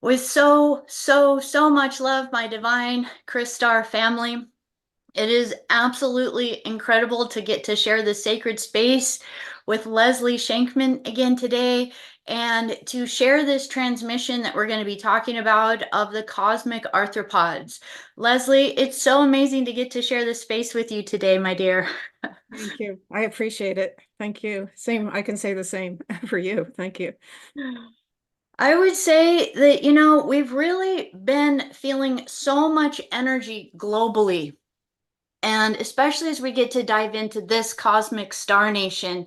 With so much love, my divine Star family. It is absolutely incredible to get to share this sacred space with Leslie Shankman again today and to share this transmission that we're going to be talking about of the cosmic arthropods. Leslie, it's so amazing to get to share this space with you today, my dear. Thank you. I appreciate it. Thank you. Same, I can say the same for you. Thank you. I would say that, we've really been feeling so much energy globally. And especially as we get to dive into this cosmic star nation,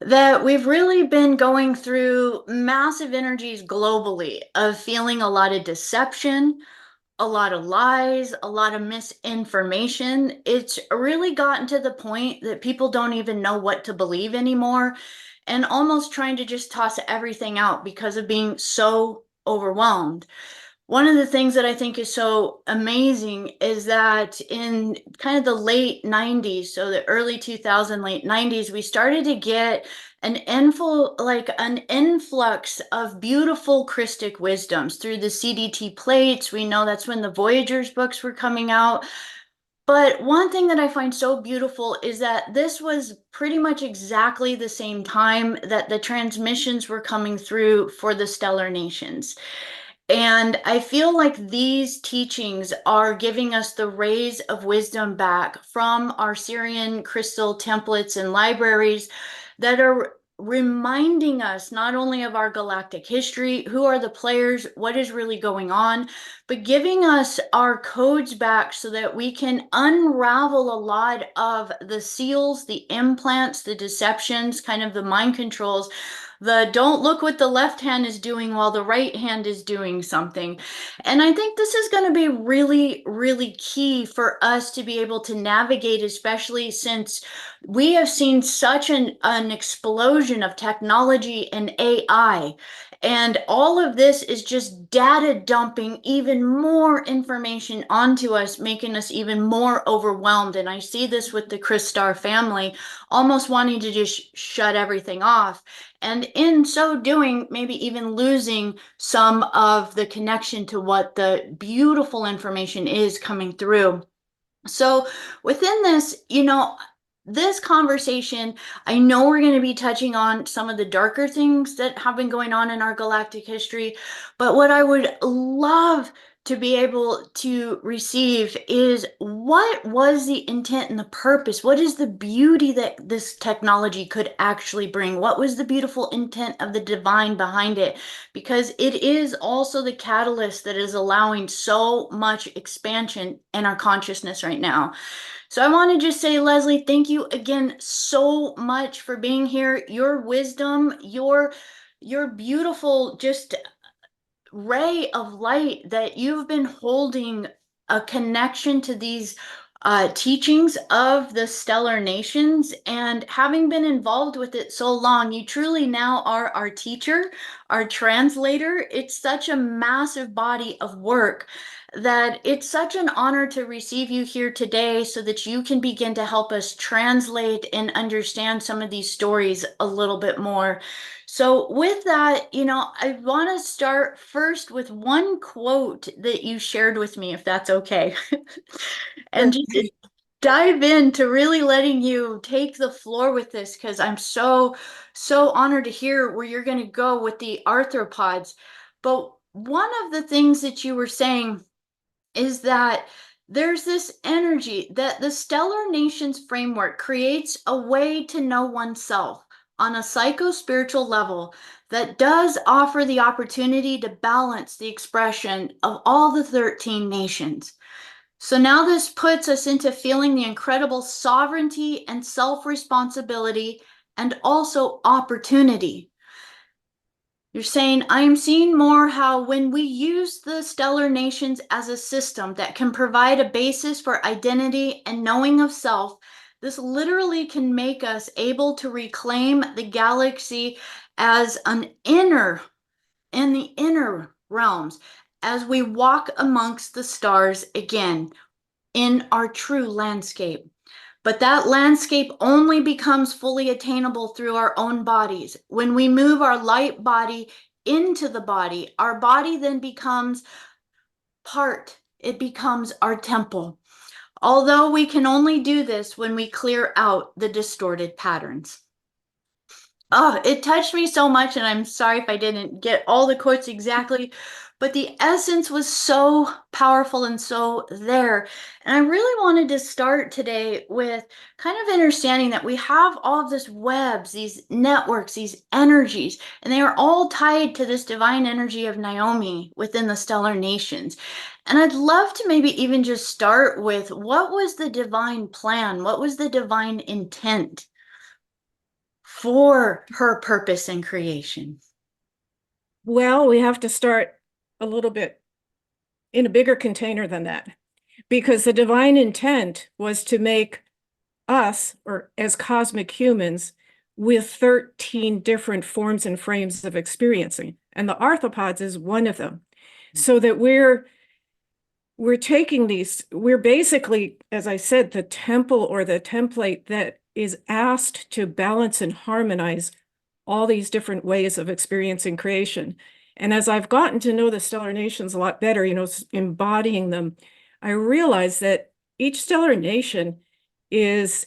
that we've really been going through massive energies globally of feeling a lot of deception, a lot of lies, a lot of misinformation. It's really gotten to the point that people don't even know what to believe anymore and almost trying to just toss everything out because of being so overwhelmed. One of the things that I think is so amazing is that in kind of the late 90s, so the early 2000, late 90s, we started to get an influx of beautiful Christic wisdoms through the CDT plates. We know that's when the Voyagers books were coming out. But one thing that I find so beautiful is that this was pretty much exactly the same time that the transmissions were coming through for the stellar nations. And I feel like these teachings are giving us the rays of wisdom back from our Syrian crystal templates and libraries that are reminding us not only of our galactic history, who are the players, what is really going on, but giving us our codes back so that we can unravel a lot of the seals, the implants, the deceptions, kind of the mind controls, the don't look what the left hand is doing while the right hand is doing something. And I think this is going to be really, really key for us to be able to navigate, especially since we have seen such an explosion of technology and AI. And all of this is just data dumping even more information onto us, making us even more overwhelmed. And I see this with the Chris Star family almost wanting to just shut everything off. And in so doing, maybe even losing some of the connection to what the beautiful information is coming through. So within this, this conversation, I know we're going to be touching on some of the darker things that have been going on in our galactic history, but what I would love to be able to receive is what was the intent and the purpose? What is the beauty that this technology could actually bring? What was the beautiful intent of the divine behind it? Because it is also the catalyst that is allowing so much expansion in our consciousness right now. So I want to just say, Leslie, thank you again so much for being here. Your wisdom, your beautiful just ray of light that you've been holding a connection to these teachings of the stellar nations, and having been involved with it so long, you truly now are our teacher, our translator. It's such a massive body of work that it's such an honor to receive you here today so that you can begin to help us translate and understand some of these stories a little bit more. So, with that, I want to start first with one quote that you shared with me, if that's okay, and Sure. just dive into really letting you take the floor with this because I'm so honored to hear where you're going to go with the arthropods. But one of the things that you were saying is that there's this energy that the stellar nations framework creates a way to know oneself on a psycho-spiritual level that does offer the opportunity to balance the expression of all the 13 nations. So now this puts us into feeling the incredible sovereignty and self-responsibility and also opportunity. You're saying, I am seeing more how when we use the stellar nations as a system that can provide a basis for identity and knowing of self, this literally can make us able to reclaim the galaxy as an in the inner realms, as we walk amongst the stars again in our true landscape. But that landscape only becomes fully attainable through our own bodies when we move our light body into the body, our body then becomes it becomes our temple. Although we can only do this when we clear out the distorted patterns. Oh, it touched me so much, and I'm sorry if I didn't get all the quotes exactly, but the essence was so powerful and so there. And I really wanted to start today with kind of understanding that we have all of this webs, these networks, these energies, and they are all tied to this divine energy of Naomi within the stellar nations. And I'd love to maybe even just start with what was the divine plan? What was the divine intent for her purpose in creation? Well, we have to start a little bit in a bigger container than that, because the divine intent was to make us, or as cosmic humans, with 13 different forms and frames of experiencing. And the arthropods is one of them. So that we're taking these, we're basically, as I said, the temple or the template that is asked to balance and harmonize all these different ways of experiencing creation. And as I've gotten to know the stellar nations a lot better, embodying them, I realize that each stellar nation is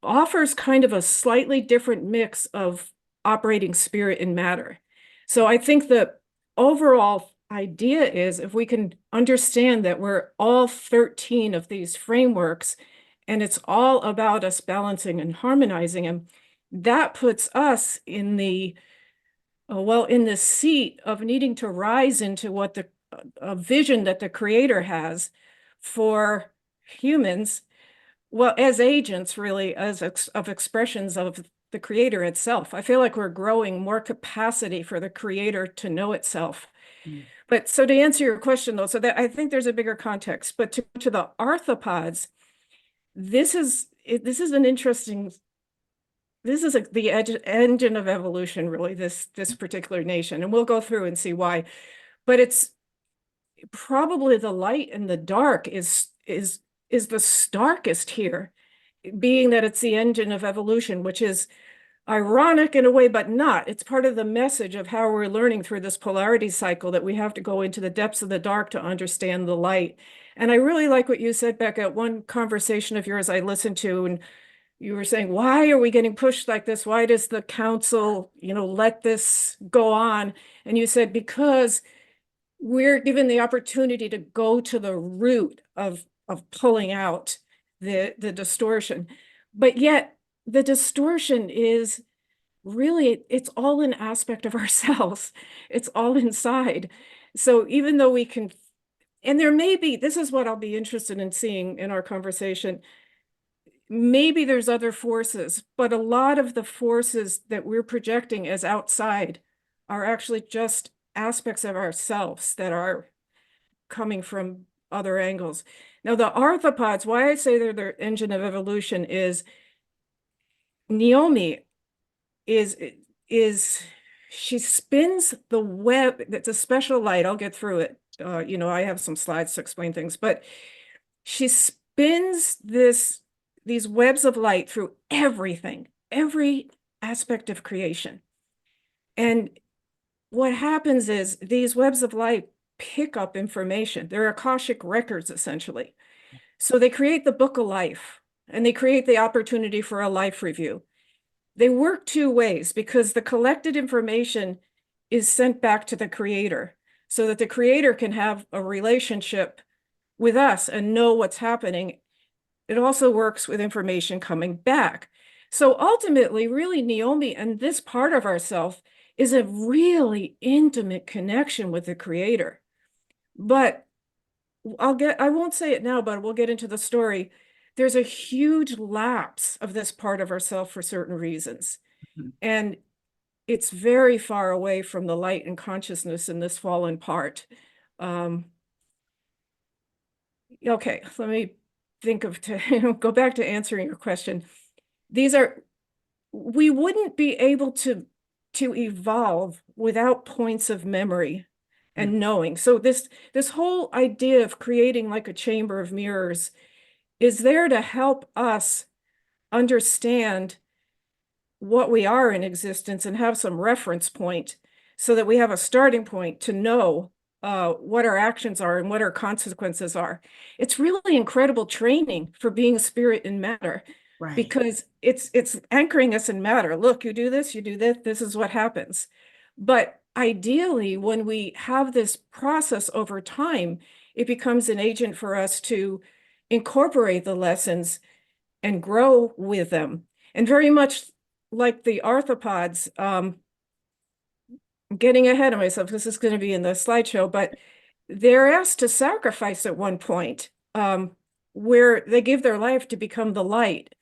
offers kind of a slightly different mix of operating spirit and matter. So I think the overall idea is, if we can understand that we're all 13 of these frameworks, and it's all about us balancing and harmonizing them, that puts us in the in the seat of needing to rise into what the a vision that the creator has for humans, well, as agents, really, of expressions of the creator itself. I feel like we're growing more capacity for the creator to know itself. Mm. But so to answer your question, though, so that I think there's a bigger context. But to the arthropods, this is an interesting. This is the engine of evolution, really. This particular nation, and we'll go through and see why. But it's probably the light and the dark is the starkest here, being that it's the engine of evolution, which is ironic in a way, but not. It's part of the message of how we're learning through this polarity cycle, that we have to go into the depths of the dark to understand the light. And I really like what you said, Becca, one conversation of yours I listened to, and you were saying, why are we getting pushed like this? Why does the council, let this go on? And you said, because we're given the opportunity to go to the root of pulling out the distortion. But yet the distortion is really, it's all an aspect of ourselves. It's all inside. So even though we can, and there may be, this is what I'll be interested in seeing in our conversation, maybe there's other forces, but a lot of the forces that we're projecting as outside are actually just aspects of ourselves that are coming from other angles. Now, the arthropods, why I say they're the engine of evolution is Naomi is she spins the web. It's a special light. I'll get through it. I have some slides to explain things, but she spins these webs of light through everything, every aspect of creation. And what happens is these webs of light pick up information. They're Akashic records, essentially. So they create the book of life, and they create the opportunity for a life review. They work two ways, because the collected information is sent back to the creator so that the creator can have a relationship with us and know what's happening. It also works with information coming back. So ultimately, really, Naomi and this part of ourself is a really intimate connection with the creator. But I won't say it now, but we'll get into the story. There's a huge lapse of this part of ourself for certain reasons. Mhm. And it's very far away from the light and consciousness in this fallen part. Okay, let me think of go back to answering your question. We wouldn't be able to evolve without points of memory and knowing. So this whole idea of creating like a chamber of mirrors is there to help us understand what we are in existence and have some reference point so that we have a starting point to know what our actions are and what our consequences are. It's really incredible training for being a spirit in matter Right. because it's anchoring us in matter. Look, you do this, this is what happens. But ideally, when we have this process over time, it becomes an agent for us to incorporate the lessons and grow with them. And very much like the arthropods, I'm getting ahead of myself. This is going to be in the slideshow, but they're asked to sacrifice at one point, where they give their life to become the light.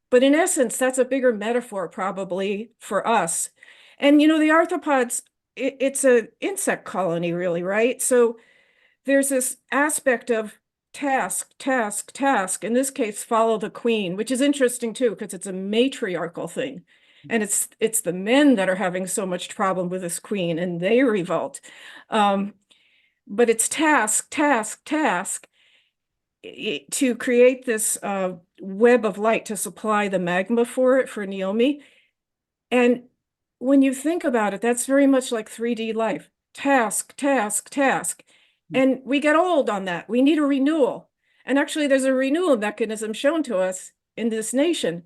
But in essence, that's a bigger metaphor probably for us. And the arthropods, it's an insect colony, really, right? So there's this aspect of task, task, task. In this case, follow the queen, which is interesting too, because it's a matriarchal thing. And it's the men that are having so much problem with this queen, and they revolt. Um, but it's task, task, task to create this web of light to supply the magma for it, for Naomi. And when you think about it, that's very much like 3D life. Task, task, task. And we get old on that. We need a renewal. And actually, there's a renewal mechanism shown to us in this nation.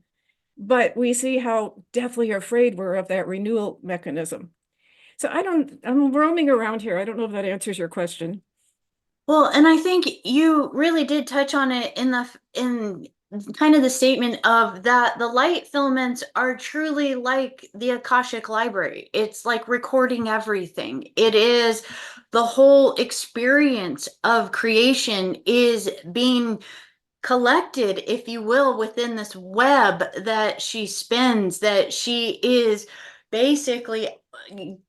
But we see how deathly afraid we're of that renewal mechanism. So I'm roaming around here. I don't know if that answers your question. Well, and I think you really did touch on it in kind of the statement of that the light filaments are truly like the Akashic Library. It's like recording everything. It is the whole experience of creation is being collected, if you will, within this web that she spins, that she is basically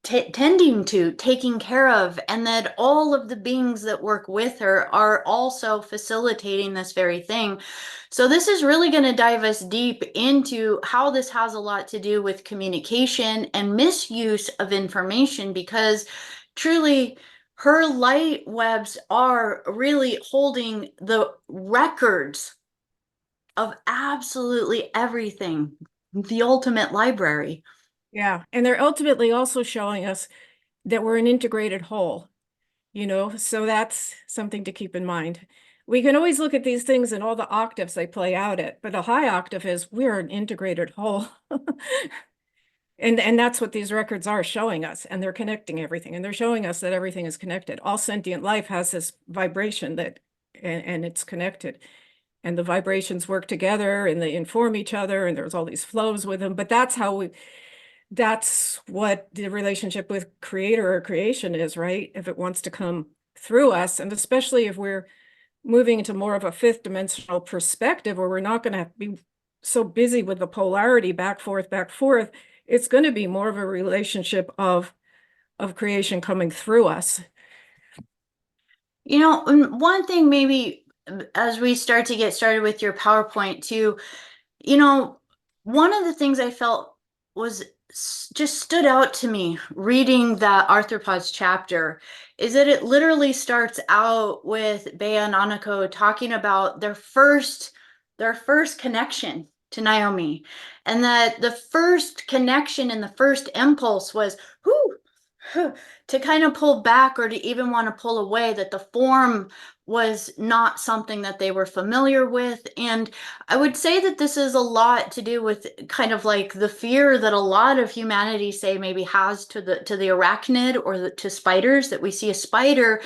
tending to, taking care of, and that all of the beings that work with her are also facilitating this very thing. So, this is really going to dive us deep into how this has a lot to do with communication and misuse of information because truly her light webs are really holding the records of absolutely everything, the ultimate library. Yeah. And they're ultimately also showing us that we're an integrated whole, so that's something to keep in mind. We can always look at these things and all the octaves they play out at, but a high octave is we're an integrated whole. And that's what these records are showing us, and they're connecting everything, and they're showing us that everything is connected. All sentient life has this vibration and it's connected, and the vibrations work together and they inform each other, and there's all these flows with them. But that's what the relationship with creator or creation is, right? If it wants to come through us, and especially if we're moving into more of a fifth dimensional perspective where we're not going to be so busy with the polarity back, forth, it's going to be more of a relationship of creation coming through us. One thing maybe as we start to get started with your PowerPoint too, you know, one of the things I felt was just stood out to me reading that Arthropods chapter is that it literally starts out with Bea and Anako talking about their first connection to Naomi, and that the first connection and the first impulse was whoo to kind of pull back or to even want to pull away, that the form was not something that they were familiar with. And I would say that this is a lot to do with kind of like the fear that a lot of humanity say maybe has to the arachnid or to spiders, that we see a spider.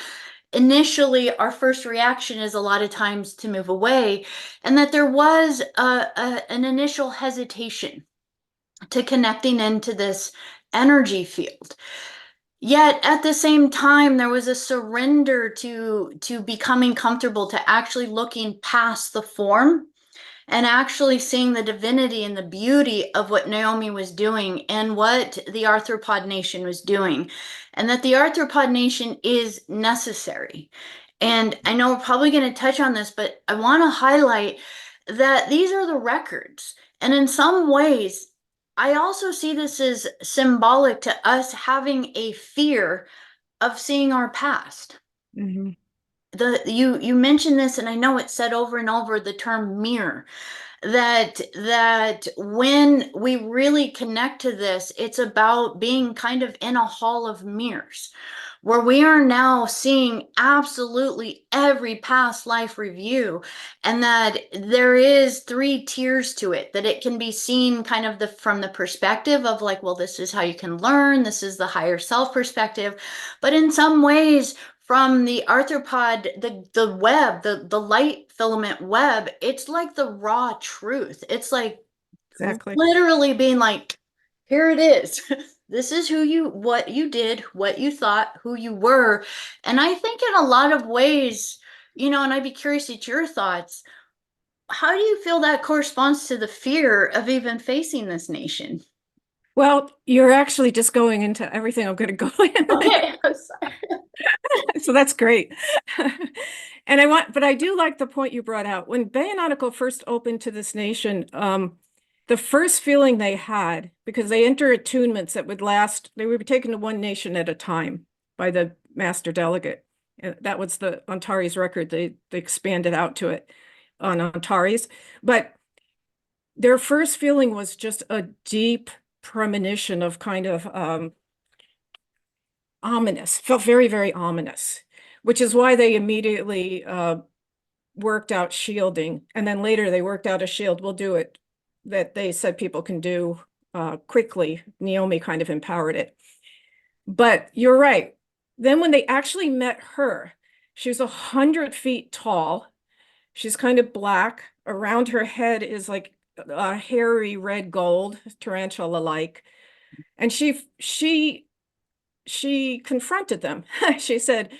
Initially, our first reaction is a lot of times to move away, and that there was an initial hesitation to connecting into this energy field. Yet at the same time, there was a surrender to becoming comfortable, to actually looking past the form and actually seeing the divinity and the beauty of what Naomi was doing and what the Arthropod Nation was doing, and that the Arthropod Nation is necessary. And I know we're probably going to touch on this, but I want to highlight that these are the records. And in some ways, I also see this as symbolic to us having a fear of seeing our past. Mhm. you mentioned this, and I know it's said over and over, the term mirror, that when we really connect to this, it's about being kind of in a hall of mirrors where we are now seeing absolutely every past life review, and that there is three tiers to it, that it can be seen kind of the from the perspective of like, well, this is how you can learn, this is the higher self perspective, but in some ways from the arthropod, the web, the light filament web, it's like the raw truth. It's like Exactly. literally being like, here it is. This is who you, what you did, what you thought, who you were. And I think in a lot of ways, and I'd be curious at your thoughts. How do you feel that corresponds to the fear of even facing this nation? Well, you're actually just going into everything I'm going to go in. Okay, I'm sorry. So that's great. But I do like the point you brought out. When Bay and Nautical first opened to this nation, the first feeling they had, because they enter attunements that would last, they would be taken to one nation at a time by the master delegate. And that was the Antares record. They expanded out to it on Antares. But their first feeling was just a deep premonition of kind of ominous, felt very, very ominous, which is why they immediately worked out shielding. And then later they worked out a shield. We'll do it that they said people can do quickly. Naomi kind of empowered it. But you're right. Then when they actually met her, she was 100 feet tall. She's kind of black. Around her head is like a hairy red gold, tarantula-like. And she confronted them. She said,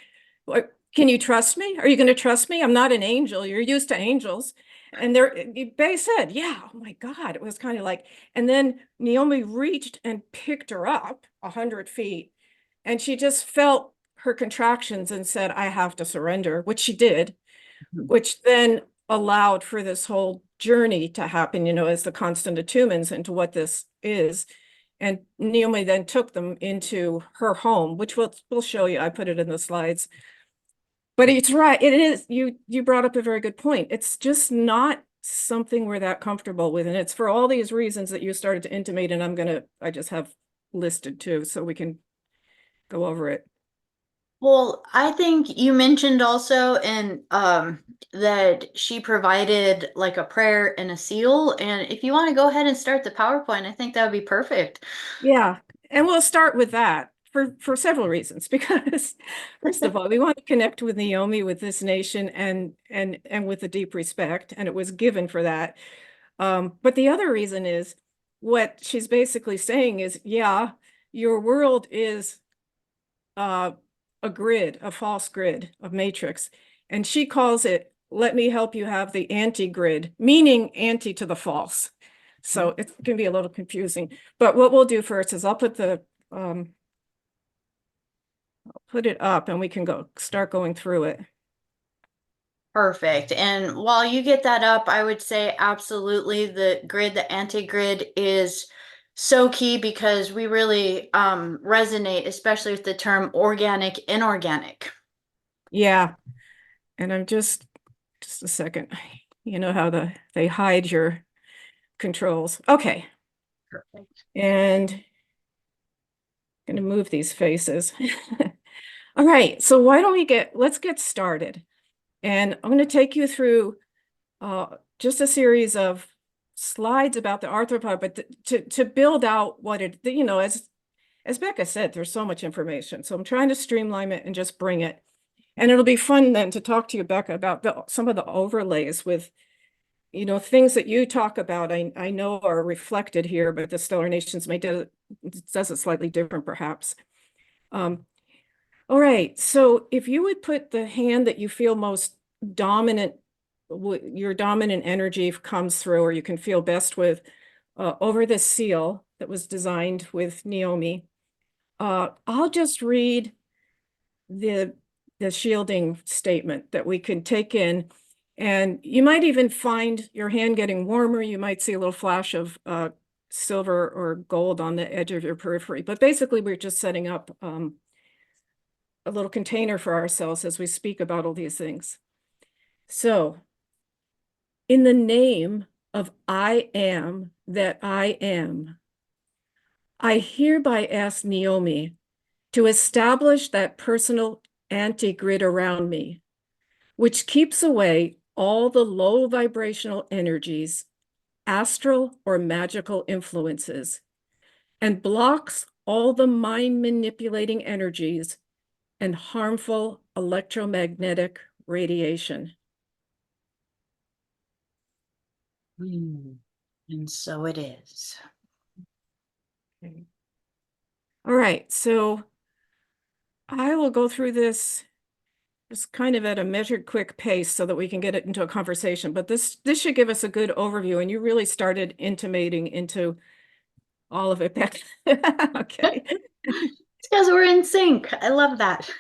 "What, can you trust me? Are you going to trust me? I'm not an angel. You're used to angels." And Bay said, "Yeah, oh my God." It was kind of like, and then Naomi reached and picked her up 100 feet, and she just felt her contractions and said, "I have to surrender," which she did, which then allowed for this whole journey to happen, as the constant attunements into what this is. And Naomi then took them into her home, which we'll show you. I put it in the slides. But it's right. It is, you brought up a very good point. It's just not something we're that comfortable with. And it's for all these reasons that you started to intimate, and I just have listed too, so we can go over it. Well, I think you mentioned also and that she provided like a prayer and a seal. And if you want to go ahead and start the PowerPoint, I think that would be perfect. Yeah. And we'll start with that for several reasons, because first of all, we want to connect with Naomi, with this nation, and with a deep respect, and it was given for that. But the other reason is what she's basically saying is, yeah, your world is uh, a grid, a false grid, a matrix. And she calls it, let me help you have the anti-grid, meaning anti to the false. So it can be a little confusing. But what we'll do first is I'll put it up and we can start going through it. Perfect. And while you get that up, I would say absolutely the grid, the anti-grid is so key because we really resonate, especially with the term organic, inorganic. Yeah. And I'm just a second. You know how they hide your controls. Okay. Perfect. And I'm going to move these faces. All right. So let's get started. And I'm going to take you through just a series of slides about the arthropod, but to build out what it, as Becca said, there's so much information. So I'm trying to streamline it and just bring it. And it'll be fun then to talk to you, Becca, about some of the overlays with, things that you talk about, I know are reflected here, but the Stellar Nations does it slightly different, perhaps. All right, so if you would put the hand that you feel most dominant, your dominant energy comes through, or you can feel best with, over this seal that was designed with Naomi. I'll just read the shielding statement that we can take in, and you might even find your hand getting warmer. You might see a little flash of silver or gold on the edge of your periphery, but basically we're just setting up a little container for ourselves as we speak about all these things. So, in the name of I am that I am, I hereby ask Naomi to establish that personal anti-grid around me, which keeps away all the low vibrational energies, astral or magical influences, and blocks all the mind manipulating energies and harmful electromagnetic radiation. Mm. And so it is. Okay. All right, so I will go through this just kind of at a measured, quick pace so that we can get it into a conversation. But this should give us a good overview, and you really started intimating into all of it back. Okay. It's because we're in sync. I love that.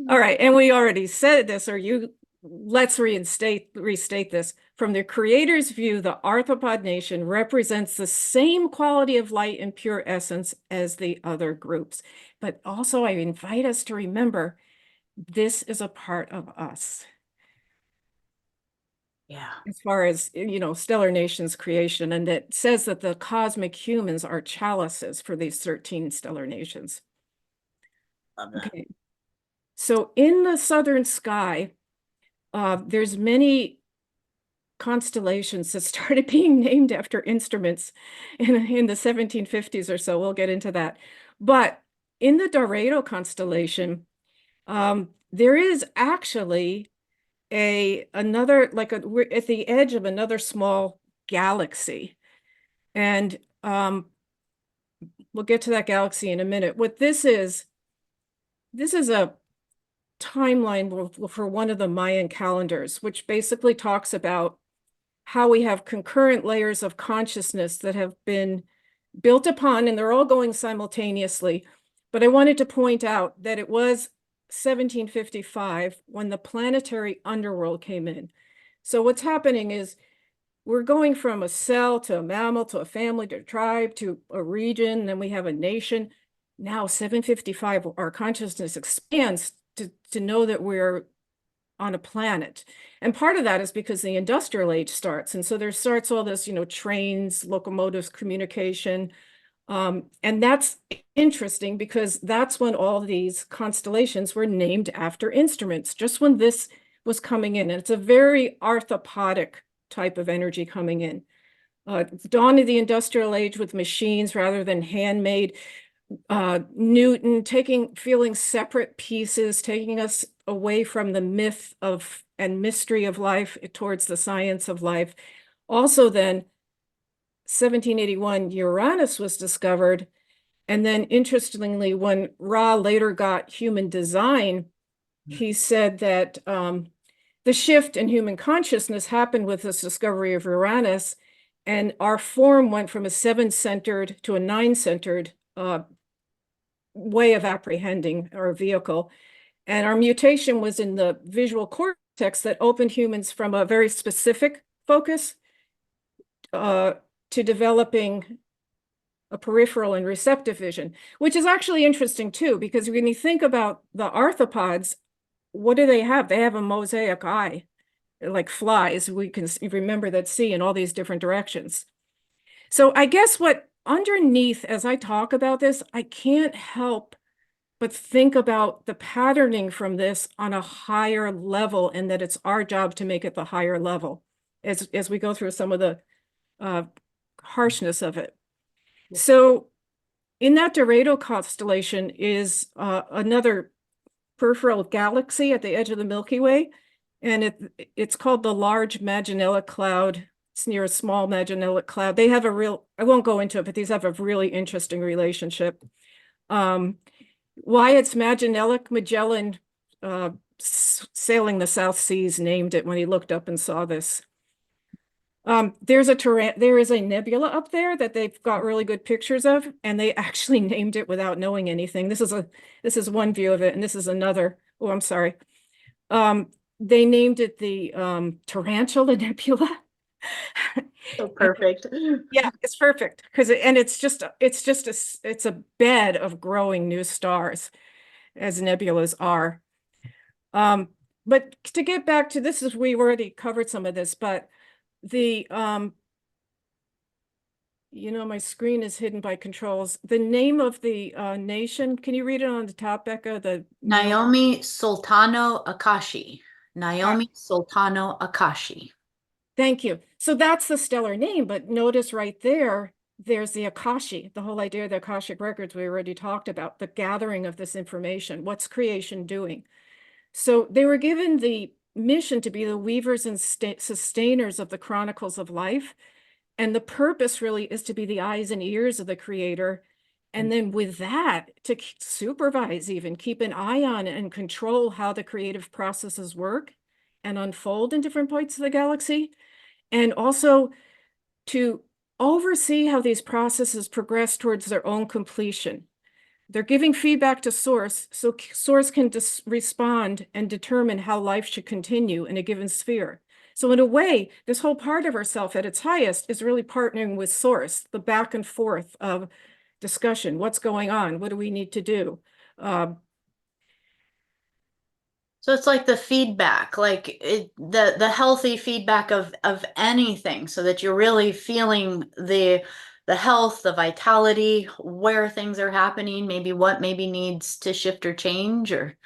All right, and we already said this, or let's restate this. From the creator's view, the arthropod nation represents the same quality of light and pure essence as the other groups. But also, I invite us to remember this is a part of us. Yeah, As far as, stellar nations creation, and it says that the cosmic humans are chalices for these 13 stellar nations. love that. Okay, so in the southern sky, there's many constellations that started being named after instruments in the 1750s or so. We'll get into that. But in the Dorado constellation, there is actually we're at the edge of another small galaxy. And we'll get to that galaxy in a minute. What this is a timeline for one of the Mayan calendars, which basically talks about how we have concurrent layers of consciousness that have been built upon, and they're all going simultaneously. But I wanted to point out that it was 1755 when the planetary underworld came in. So what's happening is we're going from a cell to a mammal to a family to a tribe to a region, then we have a nation. Now 755, our consciousness expands to know that we're on a planet. And part of that is because the industrial age starts. And so there starts all this, trains, locomotives, communication. And that's interesting because that's when all these constellations were named after instruments, just when this was coming in. And it's a very arthropodic type of energy coming in. Dawn of the industrial age with machines rather than handmade. Newton feeling separate pieces, taking us away from the myth of and mystery of life towards the science of life. Also then, 1781, Uranus was discovered. And then interestingly, when Ra later got human design, he said that the shift in human consciousness happened with this discovery of Uranus, and our form went from a 7-centered to a 9-centered way of apprehending our vehicle. And our mutation was in the visual cortex that opened humans from a very specific focus to developing a peripheral and receptive vision, which is actually interesting too, because when you think about the arthropods, what do they have? They have a mosaic eye, like flies. We can remember that see in all these different directions. So I guess what underneath, as I talk about this, I can't help but think about the patterning from this on a higher level, and that it's our job to make it the higher level as we go through some of the harshness of it. So in that Dorado constellation is another peripheral galaxy at the edge of the Milky Way, and it's called the Large Magellanic Cloud. It's near a small Magellanic Cloud. They have I won't go into it, but these have a really interesting relationship. Why it's Magellan, sailing the South Seas, named it when he looked up and saw this. There is a nebula up there that they've got really good pictures of, and they actually named it without knowing anything. This is one view of it, and this is another. Oh, I'm sorry. They named it the Tarantula Nebula. So perfect. Yeah, it's perfect because it's a bed of growing new stars. as nebulas are. Um, but to get back to this, is we already covered some of this, but the my screen is hidden by controls. The name of the nation, can you read it on the top, Becca? The Neo. Naomi Sultano Akashi. Naomi Sultano Akashi. Thank you. So that's the stellar name, but notice right there, there's the Akashi, the whole idea of the Akashic records we already talked about, the gathering of this information. What's creation doing? So they were given the mission to be the weavers and sustainers of the chronicles of life. And the purpose really is to be the eyes and ears of the creator. And then with that, to supervise, even keep an eye on and control how the creative processes work and unfold in different points of the galaxy. And also to oversee how these processes progress towards their own completion. They're giving feedback to source, so source can respond and determine how life should continue in a given sphere. So in a way, this whole part of ourself at its highest is really partnering with source, the back and forth of discussion. What's going on? What do we need to do? So it's like the feedback, like the healthy feedback of anything, so that you're really feeling the health, the vitality, where things are happening, maybe what maybe needs to shift or change or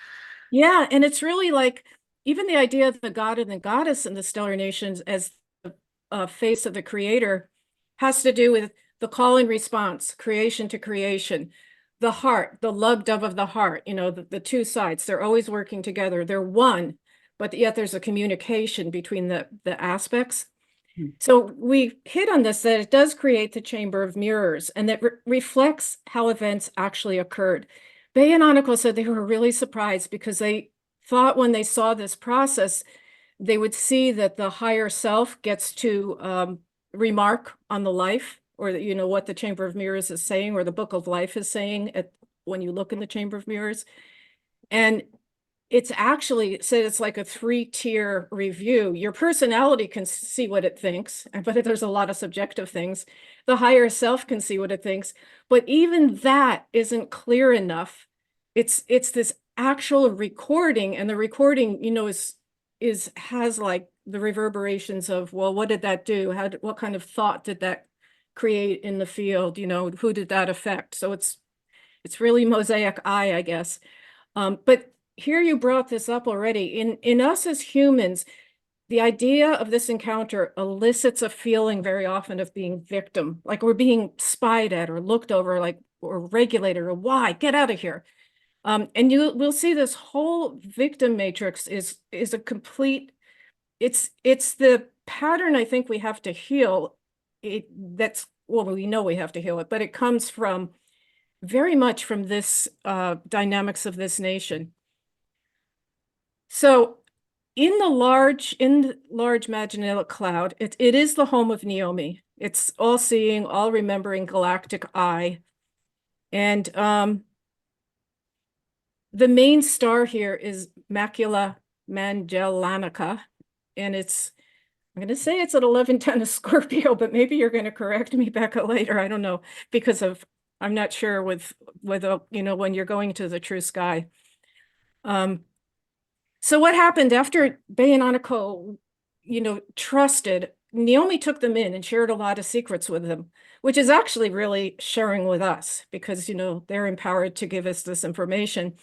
Yeah, and it's really like even the idea of the god and the goddess in the stellar nations as the face of the creator has to do with the call and response, creation to creation, the heart, the love dove of the heart, the two sides, they're always working together. They're one, but yet there's a communication between the aspects. So we hit on this, that it does create the chamber of mirrors and that reflects how events actually occurred. Bay and Aniko said they were really surprised because they thought when they saw this process, they would see that the higher self gets to remark on the life, or what the Chamber of Mirrors is saying, or the Book of Life is saying when you look in the Chamber of Mirrors. And it's actually said it's like a 3-tier review. Your personality can see what it thinks, but there's a lot of subjective things. The higher self can see what it thinks, but even that isn't clear enough. It's this actual recording, and the recording, has like the reverberations of, well, what did that do? What kind of thought did that create in the field? Who did that affect? So it's really mosaic eye, I guess. But here you brought this up already. In us as humans, the idea of this encounter elicits a feeling very often of being victim, like we're being spied at or looked over, like or regulated, or why? Get out of here. And we'll see this whole victim matrix is a complete. It's the pattern I think we have to heal. We know we have to heal it, but it comes from very much from this dynamics of this nation. So in the large Magellanic Cloud, it is the home of Naomi. It's all-seeing, all-remembering galactic eye. And the main star here is Macula Magellanica. And I'm going to say it's at 1110 of Scorpio, but maybe you're going to correct me, Becca, later. I don't know, because I'm not sure with when you're going to the true sky. So what happened after Bay and Aniko, trusted, Naomi took them in and shared a lot of secrets with them, which is actually really sharing with us because, they're empowered to give us this information.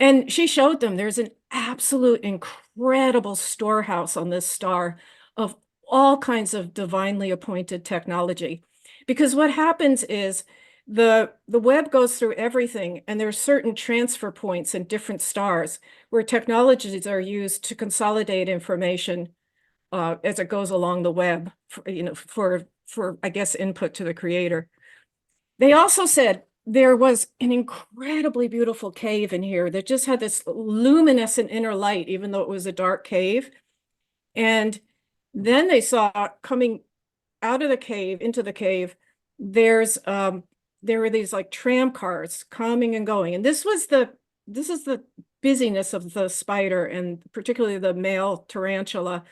And she showed them there's an absolute incredible storehouse on this star of all kinds of divinely appointed technology. Because what happens is the web goes through everything, and there's certain transfer points in different stars where technologies are used to consolidate information as it goes along the web, for I guess input to the creator. They also said there was an incredibly beautiful cave in here that just had this luminescent inner light, even though it was a dark cave. And then they saw coming out of the cave into the cave, there were these like tram cars coming and going. And this is the busyness of the spider, and particularly the male tarantula.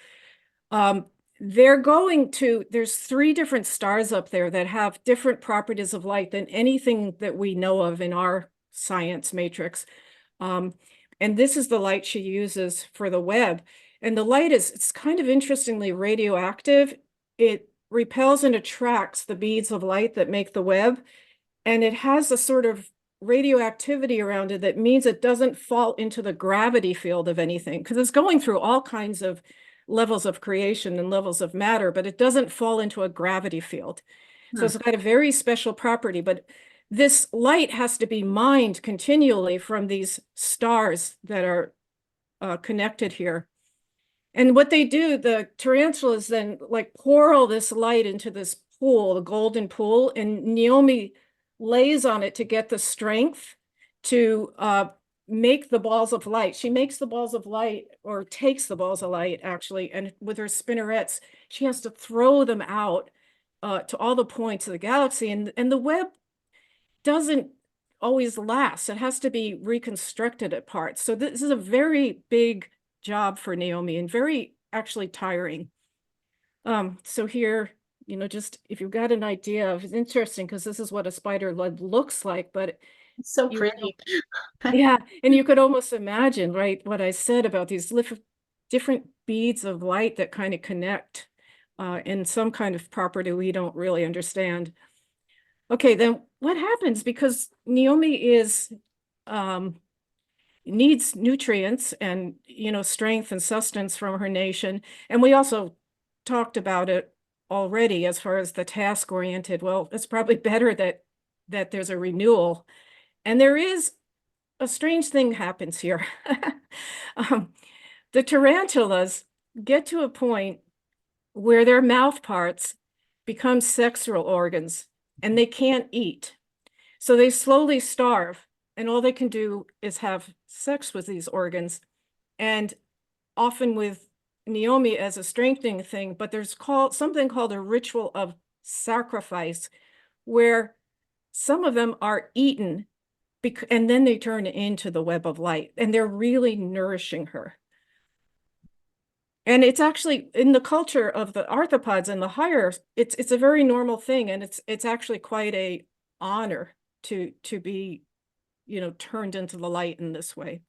There's 3 different stars up there that have different properties of light than anything that we know of in our science matrix. Um, and this is the light she uses for the web. And the light is, it's kind of interestingly radioactive. It repels and attracts the beads of light that make the web. And it has a sort of radioactivity around it that means it doesn't fall into the gravity field of anything, because it's going through all kinds of levels of creation and levels of matter, but it doesn't fall into a gravity field. So Hmm. it's got a very special property, but this light has to be mined continually from these stars that are connected here. And what they do, the tarantulas then like pour all this light into this pool, the golden pool, and Naomi lays on it to get the strength to make the balls of light. She makes the balls of light, or takes the balls of light actually, and with her spinnerets, she has to throw them out to all the points of the galaxy. And the web doesn't always last. It has to be reconstructed at parts. So this is a very big job for Naomi and very actually tiring. So here, just if you've got an idea of, it's interesting because this is what a spider leg looks like, but It's so you, pretty. yeah, and you could almost imagine, right, what I said about these different beads of light that kind of connect in some kind of property we don't really understand. Okay, then what happens? Because Naomi is um, needs nutrients and strength and sustenance from her nation, and we also talked about it already as far as the task oriented. Well, it's probably better that there's a renewal, and there is a strange thing happens here. um, the tarantulas get to a point where their mouth parts become sexual organs, and they can't eat. So they slowly starve, and all they can do is have sex with these organs, and often with Naomi as a strengthening thing. But there's something called a ritual of sacrifice, where some of them are eaten, and then they turn into the web of light, and they're really nourishing her. And it's actually in the culture of the arthropods and the higher, it's a very normal thing, and it's actually quite a honor to be turned into the light in this way.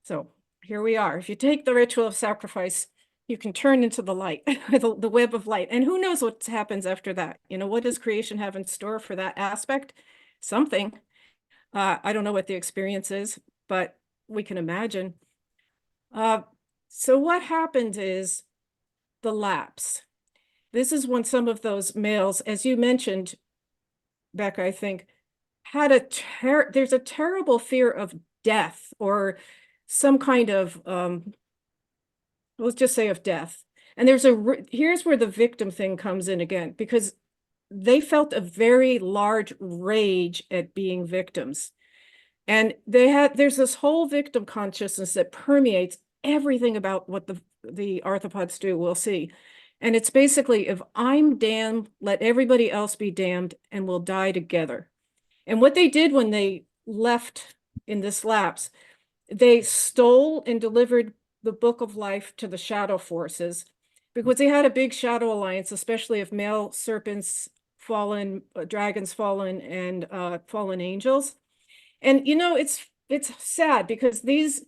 So here we are. If you take the ritual of sacrifice, you can turn into the light, the web of light. And who knows what happens after that? What does creation have in store for that aspect? Something. I don't know what the experience is, but we can imagine. Uh, so what happened is the lapse. This is when some of those males, as you mentioned, Becca, I think, there's a terrible fear of death, or some kind of let's just say of death. And here's where the victim thing comes in again, because they felt a very large rage at being victims. And there's this whole victim consciousness that permeates everything about what the arthropods do. We'll see. And it's basically, if I'm damned, let everybody else be damned, and we'll die together. And what they did when they left in this lapse, they stole and delivered the book of life to the shadow forces, because they had a big shadow alliance, especially of male serpents fallen, dragons fallen, and fallen angels. And it's sad because these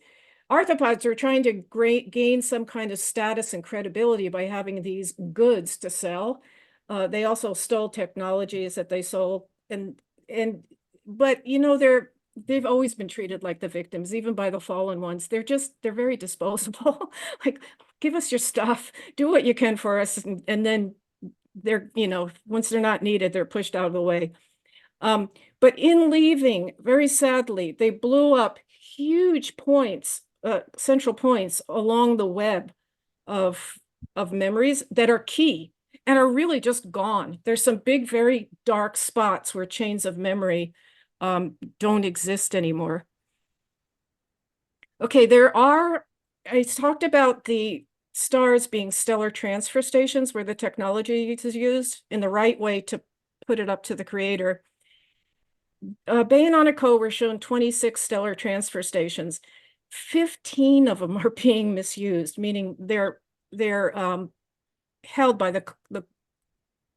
arthropods are trying to gain some kind of status and credibility by having these goods to sell. They also stole technologies that they sold, and but they've always been treated like the victims, even by the fallen ones. They're very disposable. Like, give us your stuff, do what you can for us, and then they're, once they're not needed, they're pushed out of the way. But in leaving, very sadly, they blew up huge points, central points along the web of memories that are key and are really just gone. There's some big, very dark spots where chains of memory don't exist anymore. Okay, I talked about the stars being stellar transfer stations where the technology is used in the right way to put it up to the creator. Bay and Anaco were shown 26 stellar transfer stations. 15 of them are being misused, meaning they're held by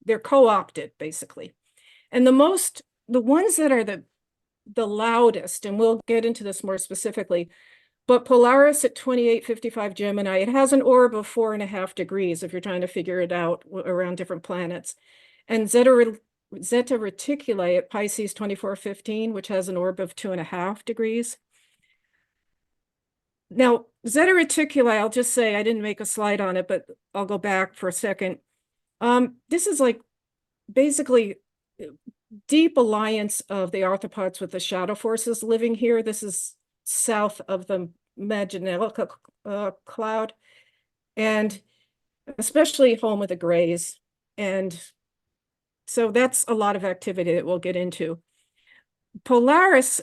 they're co-opted basically. And the ones that are the the loudest, and we'll get into this more specifically. But Polaris at 2855 Gemini, it has an orb of 4.5 degrees if you're trying to figure it out around different planets. And Zeta Reticuli at Pisces 2415, which has an orb of 2.5 degrees. Now, Zeta Reticuli, I'll just say, I didn't make a slide on it, but I'll go back for a second. This is like basically deep alliance of the arthropods with the shadow forces living here. This is south of the Magellanic cloud, and especially home with the grays. And so that's a lot of activity that we'll get into. Polaris